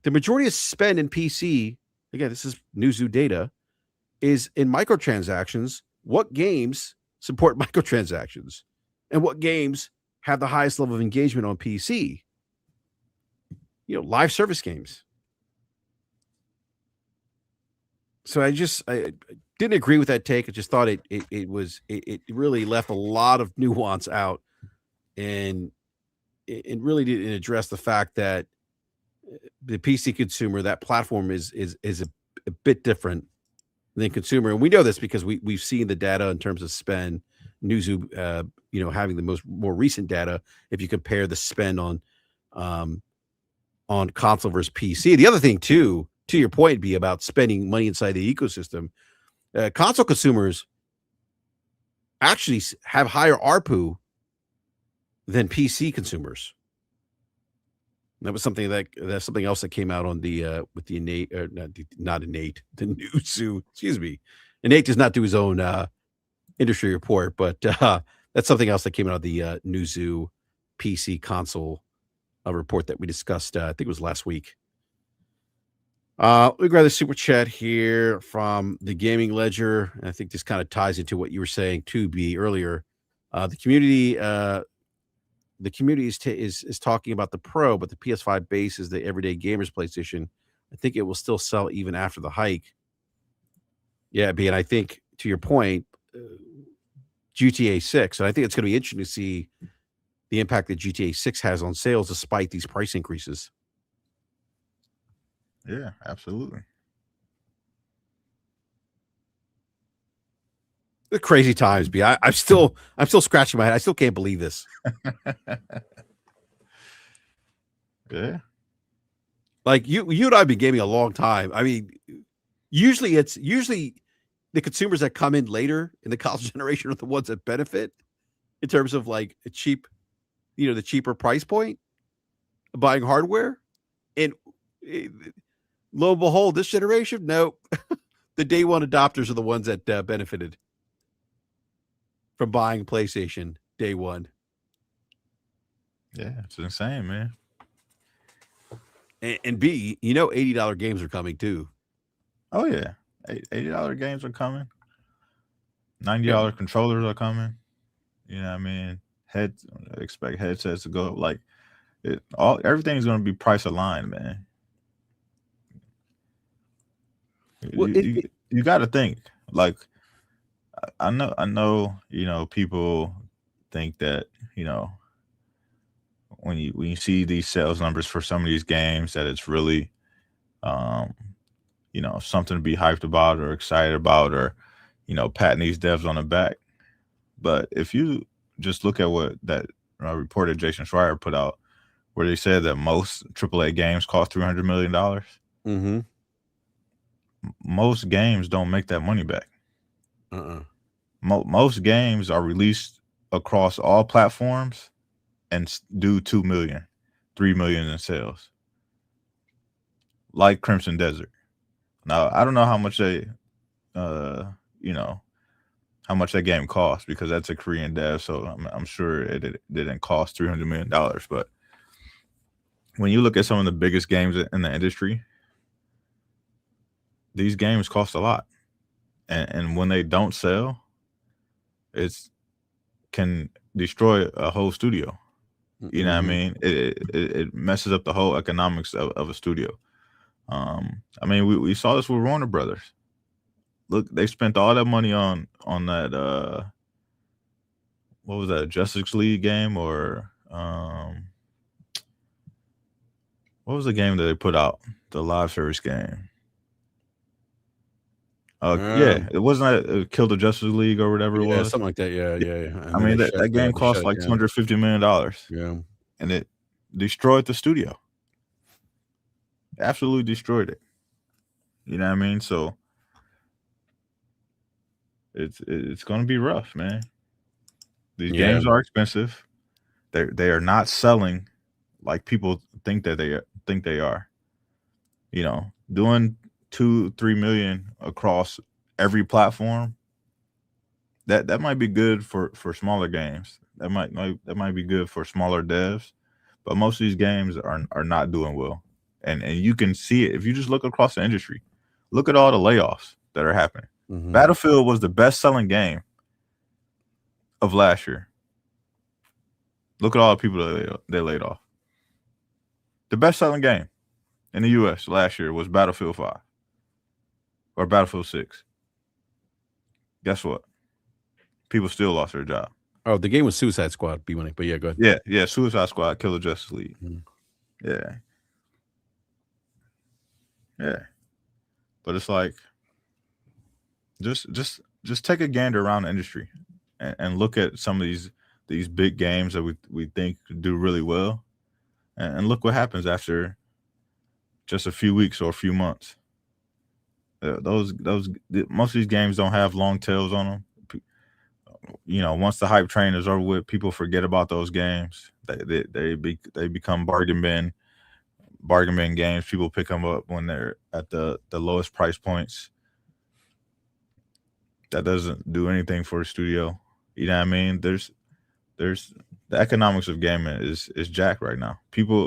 The majority of spend in PC, again, this is Newzoo data, is in microtransactions. What games support microtransactions and what games have the highest level of engagement on PC? You know, live service games. So I didn't agree with that take. I just thought it really left a lot of nuance out, and it really didn't address the fact that the PC consumer, that platform is a bit different than consumer. And we know this because we've seen the data in terms of spend. Newzoo, you know, having the more recent data, if you compare the spend on console versus PC. The other thing too, to your point, be about spending money inside the ecosystem. Console consumers actually have higher ARPU than PC consumers. That was something that's something else that came out on the with the Innate, or not Innate, the Newzoo. Excuse me, Innate does not do his own industry report, but that's something else that came out of the Newzoo PC console report that we discussed. I think it was last week. We grab the super chat here from the Gaming Ledger. I think this kind of ties into what you were saying too, B, earlier. The community is talking about the Pro, but the PS5 base is the everyday gamer's PlayStation. I think it will still sell even after the hike. Yeah, B, and I think to your point, GTA 6. And I think it's going to be interesting to see the impact that GTA 6 has on sales despite these price increases. Yeah, absolutely. The crazy times, B. I'm still scratching my head. I still can't believe this. Yeah. Like you and I've been gaming a long time. I mean, usually the consumers that come in later in the college generation are the ones that benefit in terms of like a cheap, the cheaper price point of buying hardware. And eh, lo and behold, this generation, no, the day one adopters are the ones that benefited from buying PlayStation day one. Yeah, it's insane, man. And B, $80 games are coming too. Oh yeah, $80 games are coming. $90 controllers are coming. You know what I mean? Expect headsets to go like everything's going to be price aligned, man. Well, You got to think like I know people think that when you see these sales numbers for some of these games that it's really something to be hyped about or excited about or patting these devs on the back. But if you just look at what that report that Jason Schreier put out, where they said that most AAA games cost $300 million, mm-hmm. Most games don't make that money back. Most games are released across all platforms and do 2 million, 3 million in sales, like Crimson Desert. Now I don't know how much how much that game cost because that's a Korean dev, so I'm sure it didn't cost $300 million. But when you look at some of the biggest games in the industry, these games cost a lot, and when they don't sell, it can destroy a whole studio. You know what I mean? It messes up the whole economics of a studio. I mean, we saw this with Warner Brothers. Look, they spent all that money on that. What was that, Justice League game or what was the game that they put out? The live service game. Yeah, it wasn't Kill the Justice League or whatever it was. Something like that. Yeah. I mean, that game cost like $250 million. Yeah, and it destroyed the studio. Absolutely destroyed it. You know what I mean? So it's going to be rough, man. These games are expensive. They are not selling like people think that they are. Doing 2-3 million across every platform. That might be good for smaller games. That might be good for smaller devs, but most of these games are not doing well. And you can see it if you just look across the industry. Look at all the layoffs that are happening. Mm-hmm. Battlefield was the best-selling game of last year. Look at all the people that they laid off. The best-selling game in the U.S. last year was Battlefield 5 or Battlefield 6. Guess what? People still lost their job. Oh, the game was Suicide Squad, B-Money, but yeah, go ahead. Yeah, Suicide Squad, Kill the Justice League. Mm-hmm. Yeah. But it's like, just take a gander around the industry and look at some of these big games that we think do really well, and look what happens after just a few weeks or a few months. Most of these games don't have long tails on them. Once the hype train is over with, people forget about those games. They become bargain bin games. People pick them up when they're at the lowest price points. That doesn't do anything for a studio. You know what I mean? There's the economics of gaming is jacked right now.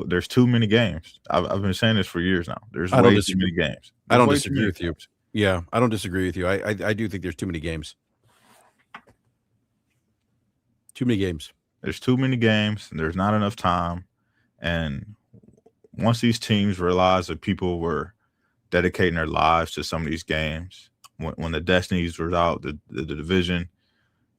There's too many games. I've been saying this for years now. There's way too many games. I don't disagree with you. Yeah, I don't disagree with you. I do think there's too many games. Too many games. There's too many games, and there's not enough time. And once these teams realized that people were dedicating their lives to some of these games, when the Destinies was out, the Division,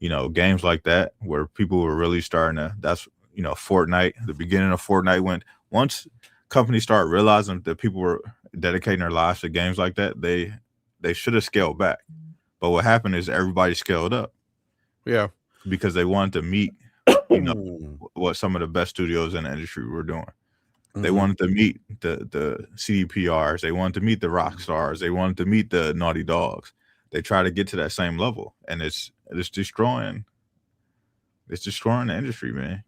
games like that where people were really starting to. That's Fortnite. The beginning of Fortnite, when once companies start realizing that people were dedicating their lives to games like that, they should have scaled back. But what happened is everybody scaled up. Yeah, because they wanted to meet, what some of the best studios in the industry were doing. They wanted to meet the CDPRs. They wanted to meet the rock stars. They wanted to meet the Naughty Dogs. They try to get to that same level, and it's destroying. It's destroying the industry, man.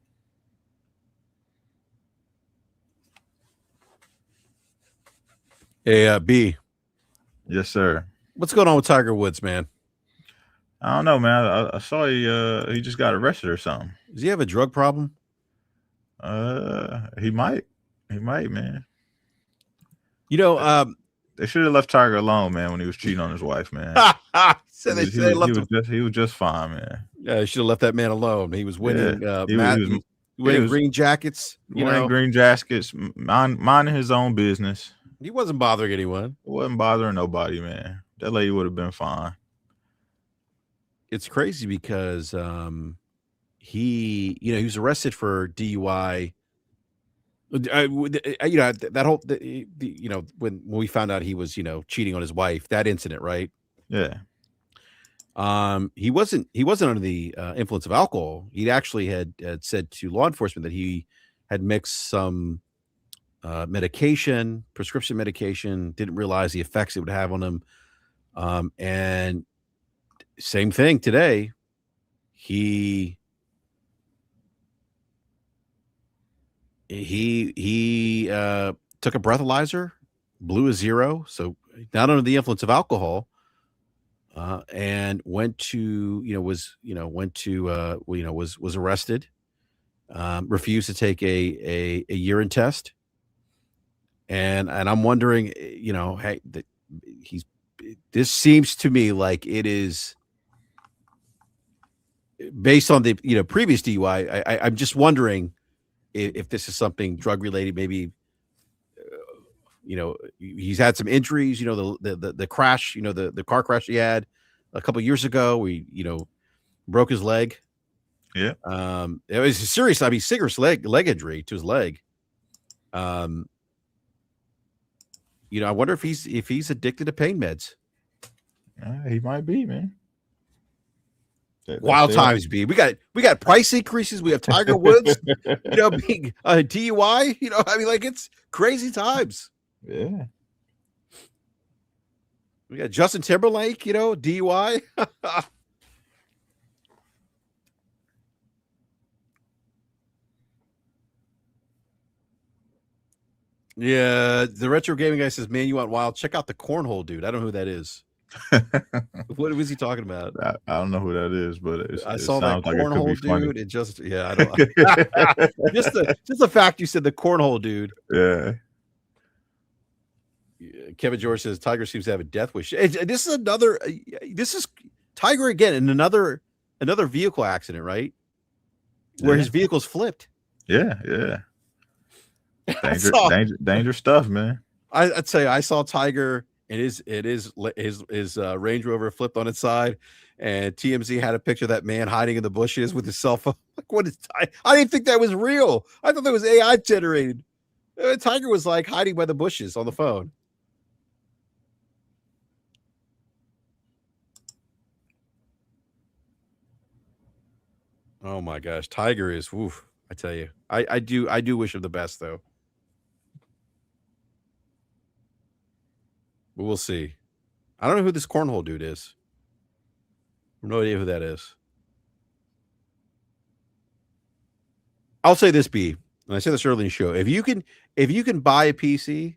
Hey, B. Yes, sir. What's going on with Tiger Woods, man? I don't know, man. I saw he just got arrested or something. Does he have a drug problem? He might, man. They should have left Tiger alone, man, when he was cheating on his wife, man. He was just fine, man. Yeah, they should have left that man alone. He was winning. He was winning green jackets. Wearing green jackets, minding his own business. He wasn't bothering anyone. He wasn't bothering nobody, man. That lady would have been fine. It's crazy because he was arrested for DUI. That whole when we found out he was cheating on his wife, that incident, right? Yeah. He wasn't under the influence of alcohol. He actually had said to law enforcement that he had mixed some prescription medication, didn't realize the effects it would have on him. And same thing today. He took a breathalyzer, blew a zero, so not under the influence of alcohol, and was arrested. Refused to take a urine test, and I'm wondering, hey, this seems to me like it is based on the previous DUI. I'm just wondering if this is something drug related. Maybe he's had some injuries. The crash. The car crash he had a couple of years ago. He broke his leg. Yeah. It was serious. I mean, serious leg injury to his leg. I wonder if he's addicted to pain meds. He might be, man. Wild times, B. We got price increases. We have Tiger Woods, being a DUI. I mean, like, it's crazy times. Yeah. We got Justin Timberlake, DUI. Yeah, the retro gaming guy says, "Man, you want wild? Check out the cornhole dude." I don't know who that is. What was he talking about? I don't know who that is, but I saw that cornhole dude. It just, I don't. just the fact you said the cornhole dude. Yeah. Kevin George says Tiger seems to have a death wish. This is Tiger again in another vehicle accident, right? Where his vehicle's flipped. Yeah. Dangerous stuff, man. I'd say I saw Tiger. His Range Rover flipped on its side, and TMZ had a picture of that man hiding in the bushes with his cell phone. Like, what is? I didn't think that was real. I thought that was AI generated. Tiger was like hiding by the bushes on the phone. Oh my gosh, Tiger is. Oof, I tell you, I do wish him the best though. But we'll see. I don't know who this cornhole dude is. I have no idea who that is. I'll say this, B, and I said this early in the show. If you can buy a PC,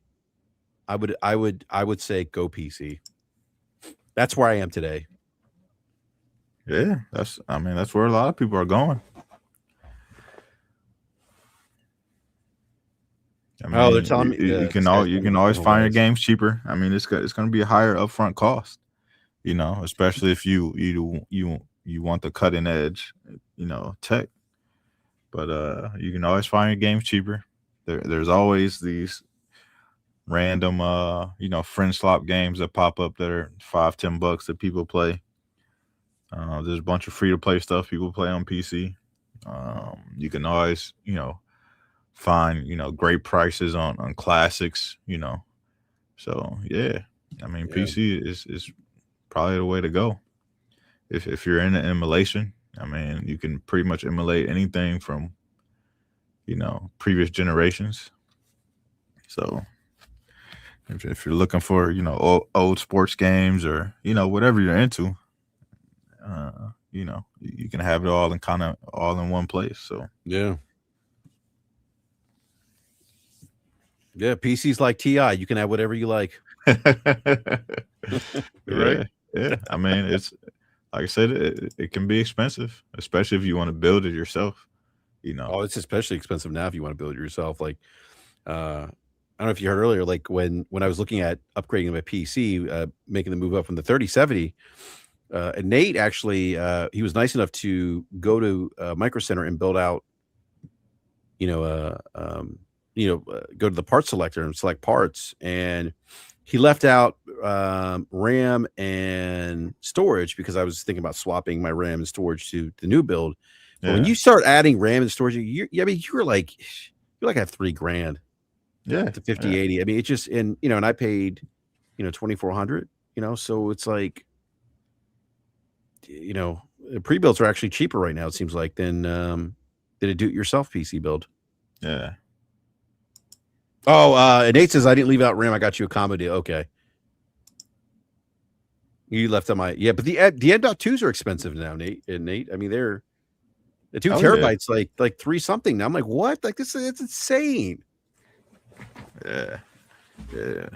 I would say go PC. That's where I am today. Yeah, that's where a lot of people are going. They're telling me you can always find your games cheaper. I mean, it's going to be a higher upfront cost, especially if you want the cutting edge, tech. But you can always find your games cheaper. There's always these random friend swap games that pop up that are $5-10 that people play. There's a bunch of free to play stuff people play on PC. You can always, find, great prices on classics, So yeah, I mean, Yeah. PC is probably the way to go. If you're into emulation, I mean, you can pretty much emulate anything from, previous generations. So if you're looking for, old sports games or, whatever you're into, you can have it all in kind of all in one place. So Yeah. Yeah. PC's like TI. You can have whatever you like. yeah, Right? yeah. I mean, it's like I said, it can be expensive, especially if you want to build it yourself. Oh, it's especially expensive now if you want to build it yourself. Like, I don't know if you heard earlier, like when I was looking at upgrading my PC, making the move up from the 3070, and Nate actually, he was nice enough to go to Micro Center and build out, you know, go to the part selector and select parts, and he left out RAM and storage because I was thinking about swapping my RAM and storage to the new build. But when Yeah, you start adding RAM and storage, I mean, you're like I have $3,000 yeah, to yeah. 5080. I mean, it's just and I paid 2,400. So it's like the pre-builds are actually cheaper right now. It seems like than a do-it-yourself PC build. Yeah. Oh, and Nate says I didn't leave out RAM. I got you a combo deal. Okay, you left on my but the M.2s are expensive now, Nate. I mean, they're the 2 Oh yeah. terabytes like 3 something. Now I'm like, what? Like this is it's insane. Yeah. Yeah.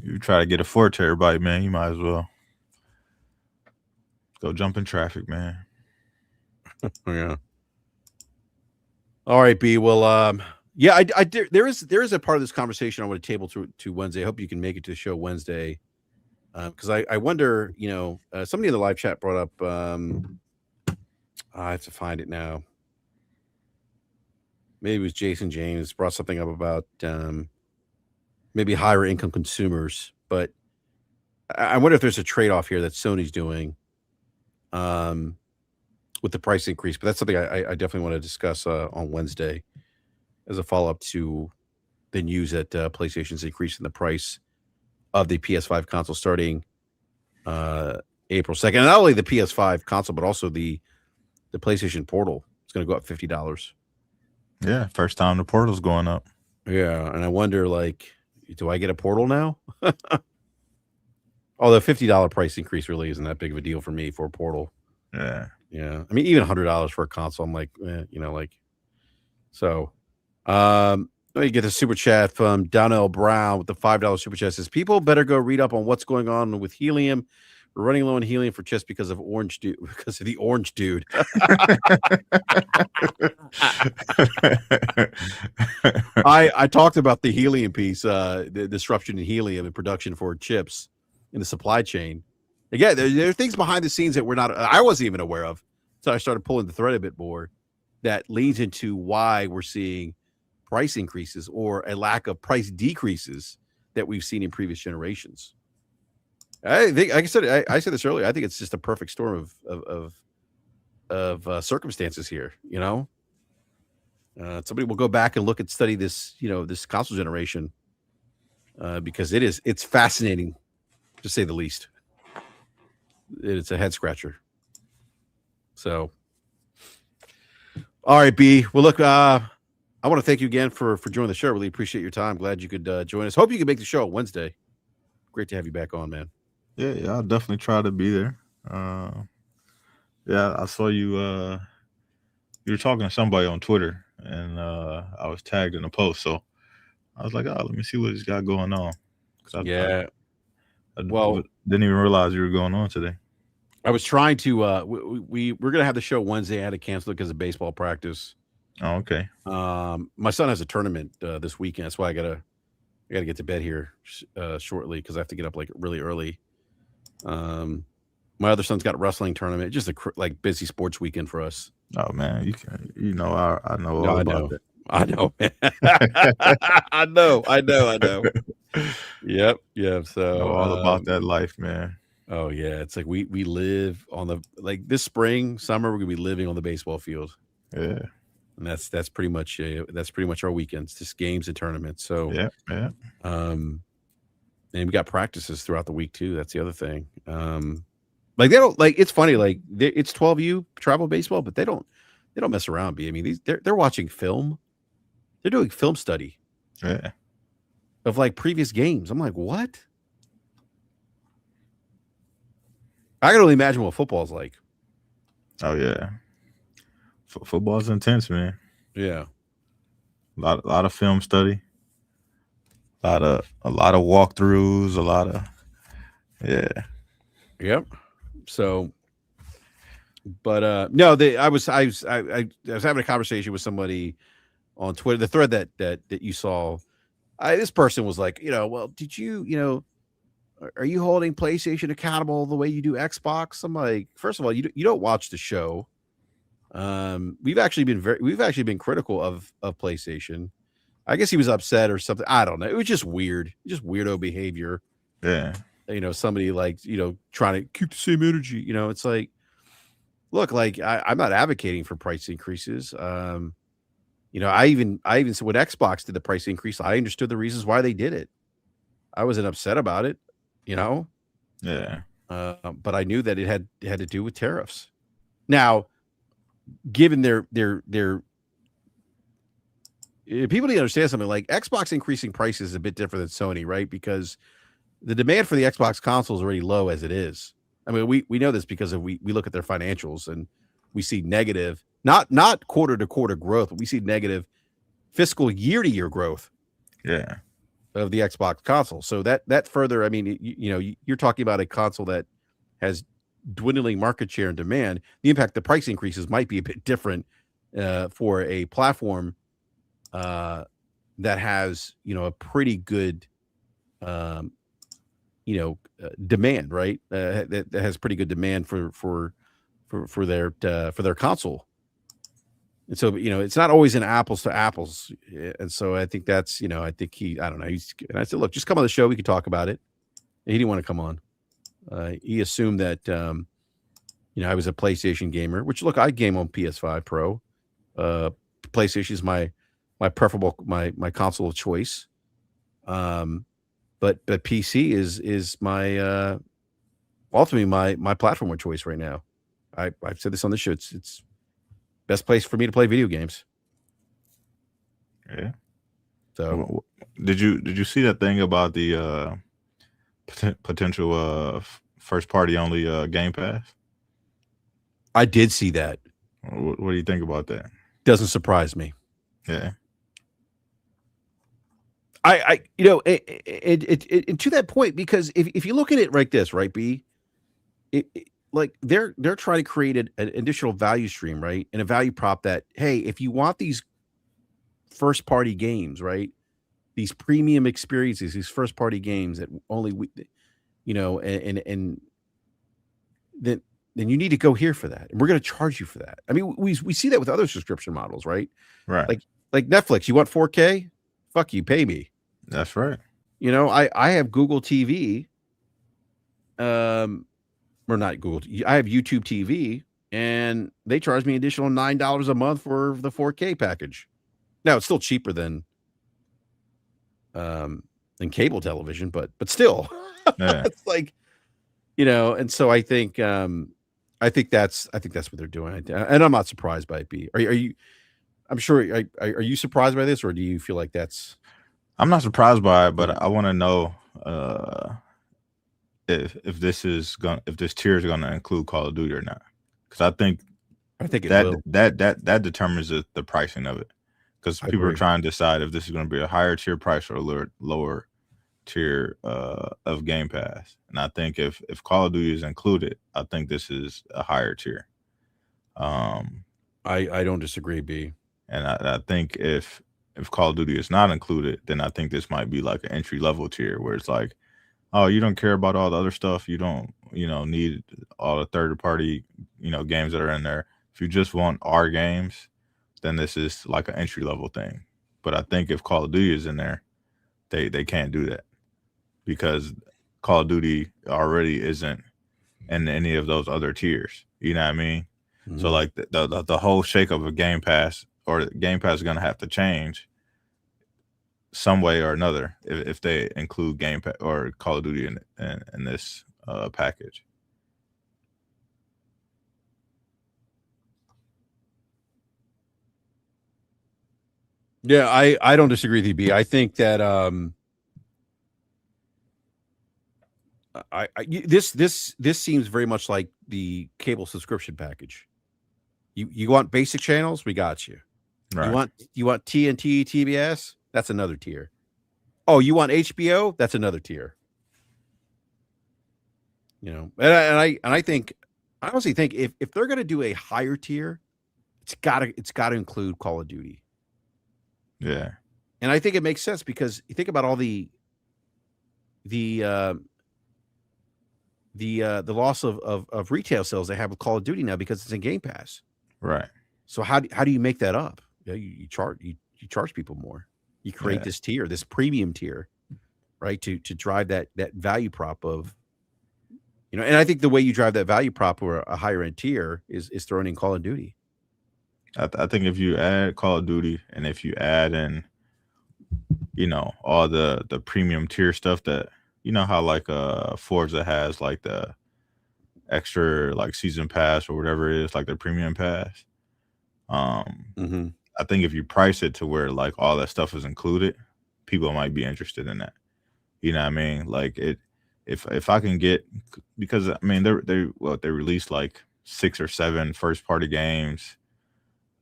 You try to get a 4 terabyte, man, you might as well go jump in traffic, man. Yeah. All right, B. Well, yeah, I there is a part of this conversation I want to table to Wednesday. I hope you can make it to the show Wednesday. Because I wonder, somebody in the live chat brought up, I have to find it now. Maybe it was Jason James brought something up about maybe higher income consumers, but I wonder if there's a trade off here that Sony's doing with the price increase. But that's something I definitely want to discuss on Wednesday as a follow up to the news that PlayStation's increasing the price of the PS5 console starting April 2nd. And not only the PS5 console, but also the PlayStation Portal. It's going to go up $50. Yeah, first time the portal's going up. Yeah, and I wonder, like, do I get a Portal now? Although $50 price increase really isn't that big of a deal for me for a Portal. Yeah. Yeah, I mean, even $100 for a console, I'm like, like. So, let me get the super chat from Donnell Brown with the $5 super chat. Says people better go read up on what's going on with helium. We're running low on helium for just because of the orange dude. I talked about the helium piece, the disruption in helium and production for chips in the supply chain. Again, there are things behind the scenes that I wasn't even aware of. So I started pulling the thread a bit more. That leads into why we're seeing price increases or a lack of price decreases that we've seen in previous generations. I think, like I said, I said this earlier. I think it's just a perfect storm of circumstances here. Somebody will go back and study this, this console generation, because it's fascinating, to say the least. It's a head scratcher. So, all right, B. Well, look, I want to thank you again for joining the show. Really appreciate your time. Glad you could join us. Hope you can make the show Wednesday. Great to have you back on, man. Yeah, I'll definitely try to be there. Yeah, I saw you. You were talking to somebody on Twitter, and I was tagged in a post. So I was like, "Oh, let me see what he's got going on." I didn't even realize you were going on today. I was trying to. We're gonna have the show Wednesday. I had to cancel it because of baseball practice. Oh, okay. My son has a tournament this weekend. That's why I gotta get to bed here shortly because I have to get up like really early. My other son's got a wrestling tournament. Just a busy sports weekend for us. Oh man, I know all about that. I know, man. I know. Yep. So know all about that life, man. Oh yeah, it's like we live on the like this spring, summer, we're gonna be living on the baseball field, Yeah, and that's pretty much our weekends, just games and tournaments. So, yeah, yeah, um, and we got practices throughout the week too. That's the other thing. Like they don't like. It's funny. Like it's 12U travel baseball, but they don't mess around. B. I mean, they're watching film. They're doing film study yeah. of like previous games. I'm like, what? I can only imagine what football's like. Oh yeah, football's intense, man. Yeah. Lot of film study, a lot of walkthroughs, a lot of yeah, Yep. So, but no, I was having a conversation with somebody on Twitter, the thread that you saw. This person was like, well, did you are you holding PlayStation accountable the way you do Xbox? I'm like, first of all, you don't watch the show. We've actually been critical of PlayStation. I guess he was upset or something. I don't know. It was just weird, just weirdo behavior. yeah, Somebody like trying to keep the same energy. It's like, look, like I'm not advocating for price increases. I even said when Xbox did the price increase, I understood the reasons why they did it. I wasn't upset about it, you know, yeah, but I knew that it had to do with tariffs. Now, given their people need to understand something like Xbox increasing prices is a bit different than Sony, right? Because the demand for the Xbox console is already low as it is. I mean, we know this because we look at their financials and we see negative, not quarter to quarter growth, but we see negative fiscal year to year growth yeah, of the Xbox console. So that further, I mean, you're talking about a console that has dwindling market share and demand. The impact, the price increases might be a bit different for a platform that has a pretty good um, demand, right? That has pretty good demand for their console. And so, it's not always an apples to apples. And so I think that's, I think I don't know. And I said, look, just come on the show. We could talk about it. And he didn't want to come on. He assumed that, I was a PlayStation gamer, which look, I game on PS5 Pro. Uh, PlayStation is my preferable, my console of choice. But PC is my ultimately my platform of choice right now. I've said this on the show. It's best place for me to play video games. yeah. So Did you see that thing about the potential first party only Game Pass? I did see that. What do you think about that? Doesn't surprise me. Yeah, And to that point, because if you look at it like this, right, B, like they're trying to create an additional value stream, right, and a value prop that, hey, if you want these first party games, right, these premium experiences, these first party games that only we, and then you need to go here for that, and we're going to charge you for that. I mean, we see that with other subscription models, right? right. Like Netflix, you want 4K? Fuck you, pay me. That's right. I have Google TV, or not Google. I have YouTube TV, and they charge me additional $9 a month for the 4K package. Now it's still cheaper than cable television, but still, Yeah, it's like And so I think that's what they're doing, and I'm not surprised by it. B, are you? I'm sure. Are you surprised by this, or do you feel like that's? I'm not surprised by it, but I want to know if this tier is gonna include Call of Duty or not, because I think it that will. that determines the pricing of it, because I people are agree. trying to decide if this is going to be a higher tier price or a lower tier of Game Pass. And I think if Call of Duty is included, I think this is a higher tier. I don't disagree, B. And I think if Call of Duty is not included, then I think this might be like an entry level tier where it's like, oh, you don't care about all the other stuff. You don't, need all the third party, games that are in there. If you just want our games, then this is like an entry level thing. But I think if Call of Duty is in there, they can't do that, because Call of Duty already isn't in any of those other tiers. You know what I mean? So Mhm. like the whole shake of a Game Pass or Game Pass is gonna have to change some way or another if they include Game Pass or Call of Duty in this package. Yeah, I don't disagree with you, B. I think that this seems very much like the cable subscription package. You want basic channels? We got you. Right. You want TNT, TBS? That's another tier. Oh, you want HBO? That's another tier. You know, and I think I honestly think if they're gonna do a higher tier, it's gotta include Call of Duty. Yeah. And I think it makes sense because you think about all the uh the loss of retail sales they have with Call of Duty now because it's in Game Pass. Right. So how do you make that up? Yeah, you charge people more. You create Yeah. this tier, this premium tier, right? To drive that value prop of and I think the way you drive that value prop or a higher end tier is throwing in Call of Duty. I think if you add Call of Duty and if you add in, all the premium tier stuff that how like Forza has like the extra like season pass or whatever it is, like the premium pass. Um Mhm. I think if you price it to where like all that stuff is included, people might be interested in that. You know what I mean? Like if I can get because I mean they released like 6 or 7 first party games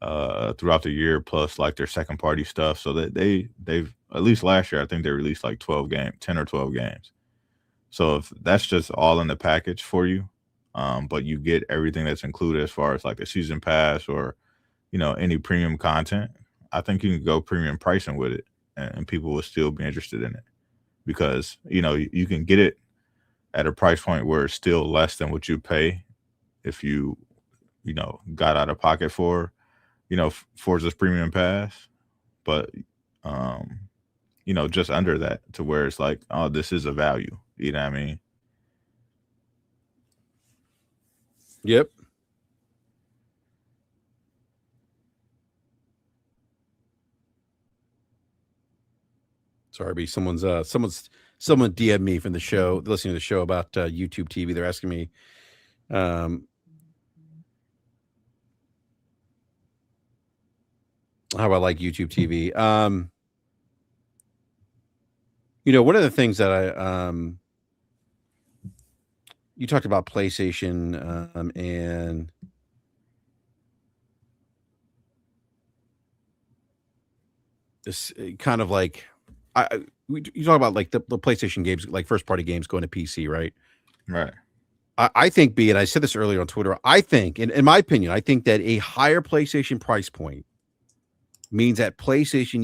throughout the year plus like their second party stuff. So that they've at least last year I think they released like 10 or 12 games. So if that's just all in the package for you, but you get everything that's included as far as like the season pass or any premium content, I think you can go premium pricing with it, and people will still be interested in it because you can get it at a price point where it's still less than what you pay if you got out of pocket for Forza's premium pass, but um, just under that to where it's like, oh, this is a value. You know what I mean? Yep. Sorry, B. Someone DM'd me from the show, listening to the show about YouTube TV. They're asking me, um, how I like YouTube TV. One of the things that you talked about PlayStation, and this kind of like you talk about like the PlayStation games, like first party games going to PC, right? Right. I think, B, and I said this earlier on Twitter. I think, in my opinion, I think that a higher PlayStation price point means that PlayStation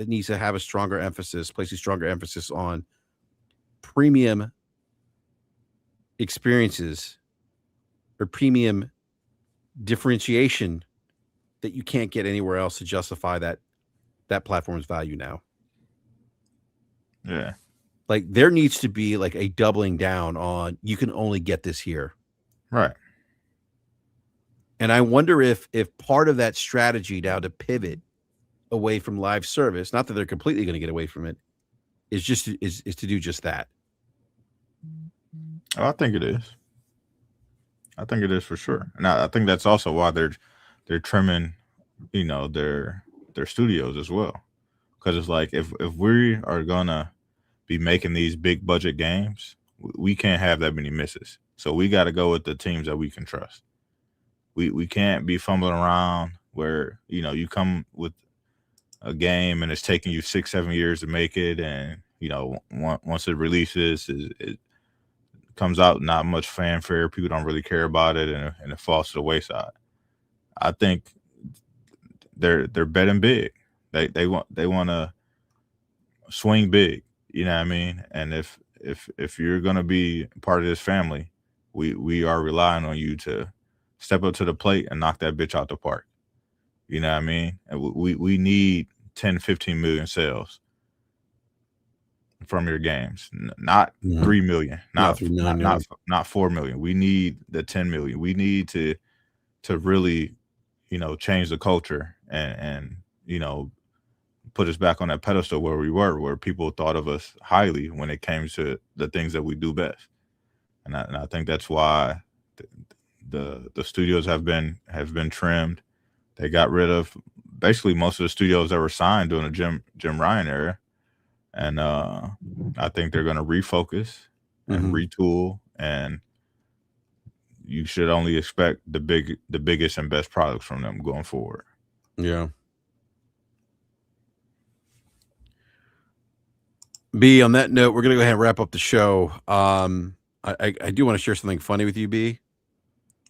needs to have a stronger emphasis, place a stronger emphasis on premium experiences or premium differentiation that you can't get anywhere else to justify that platform's value now. Yeah. Like there needs to be like a doubling down on you can only get this here. Right. And I wonder if part of that strategy now to pivot away from live service, not that they're completely going to get away from it, is to do just that. Oh, I think it is. I think it is for sure. And I think that's also why they're trimming, their studios as well. Because it's like if we are gonna be making these big budget games, we can't have that many misses. So we got to go with the teams that we can trust. We can't be fumbling around where you come with a game and it's taking you 6-7 years to make it, and once it releases, it comes out not much fanfare. People don't really care about it, and it falls to the wayside. I think they're betting big. They want to swing big. You know what I mean? And if you're gonna be part of this family, we are relying on you to step up to the plate and knock that bitch out the park. You know what I mean? And we need 10, 15 million sales from your games, not 3 million, Not 3 million, not 4 million. We need the 10 million. We need to really, change the culture and put us back on that pedestal where we were, where people thought of us highly when it came to the things that we do best. And I think that's why the studios have been trimmed. They got rid of basically most of the studios that were signed during the Jim Ryan era. And I think they're going to refocus and retool, and you should only expect the biggest and best products from them going forward. Yeah. B, on that note, we're going to go ahead and wrap up the show. I do want to share something funny with you, B.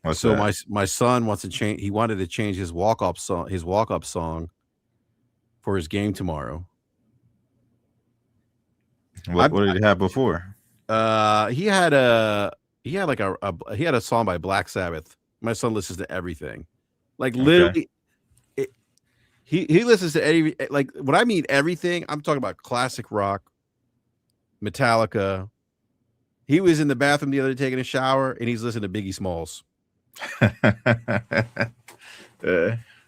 What's that? My son wants to change. He wanted to change his walk-up song for his game tomorrow. What did he have before? He had a song by Black Sabbath. My son listens to everything, like literally. Okay. He listens to any, like, when I mean everything, I'm talking about classic rock, Metallica. He was in the bathroom the other day taking a shower, and he's listening to Biggie Smalls.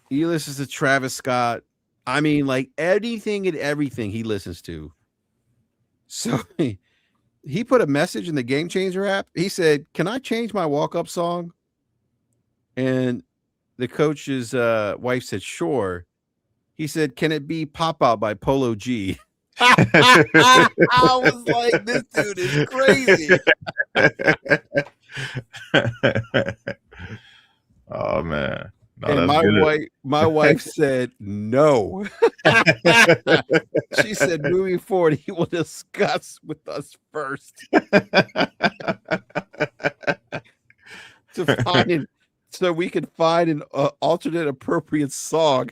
He listens to Travis Scott. I mean, like, anything and everything he listens to. So he put a message in the Game Changer app. He said, "Can I change my walk-up song?" And the coach's wife said, "Sure." He said, "Can it be Pop Out by Polo G?" I was like, this dude is crazy. Oh man. No, and my wife said no. She said, moving forward, he will discuss with us first so we can find an alternate appropriate song.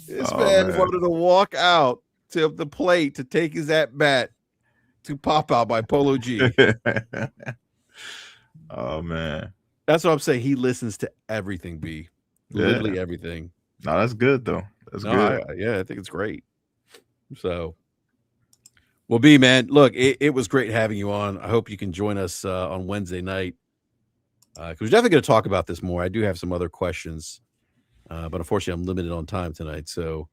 This man wanted to walk out to the plate to take his at bat to Pop Out by Polo G. Oh man, that's what I'm saying. He listens to everything, B. Literally everything. No, that's good though. That's good. I think it's great. So, well, B, man, look, it was great having you on. I hope you can join us on Wednesday night, because we're definitely going to talk about this more. I do have some other questions, but unfortunately, I'm limited on time tonight. So,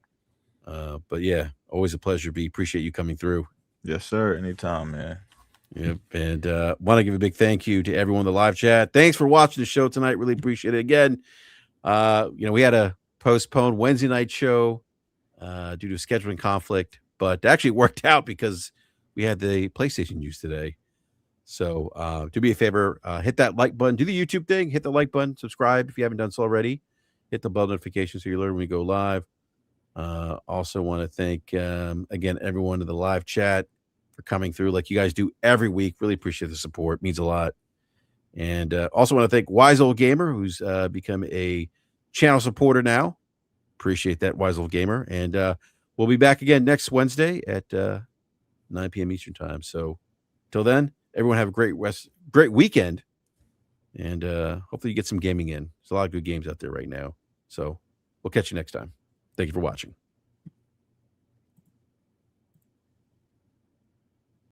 but yeah, always a pleasure, B. Appreciate you coming through. Yes, sir. Anytime, man. Yep. And want to give a big thank you to everyone in the live chat. Thanks for watching the show tonight. Really appreciate it. Again, we had a postponed Wednesday night show due to scheduling conflict, but actually worked out because we had the PlayStation news today. So do me a favor, hit that like button, do the YouTube thing, hit the like button, subscribe if you haven't done so already, hit the bell notification so you learn when we go live. Also want to thank, again, everyone in the live chat for coming through like you guys do every week. Really appreciate the support. Means a lot. And also want to thank Wise Old Gamer, who's become a channel supporter now. Appreciate that, Wise Old Gamer. And we'll be back again next Wednesday at 9 p.m. Eastern time. So till then, everyone have a great weekend. And hopefully you get some gaming in. There's a lot of good games out there right now. So we'll catch you next time. Thank you for watching.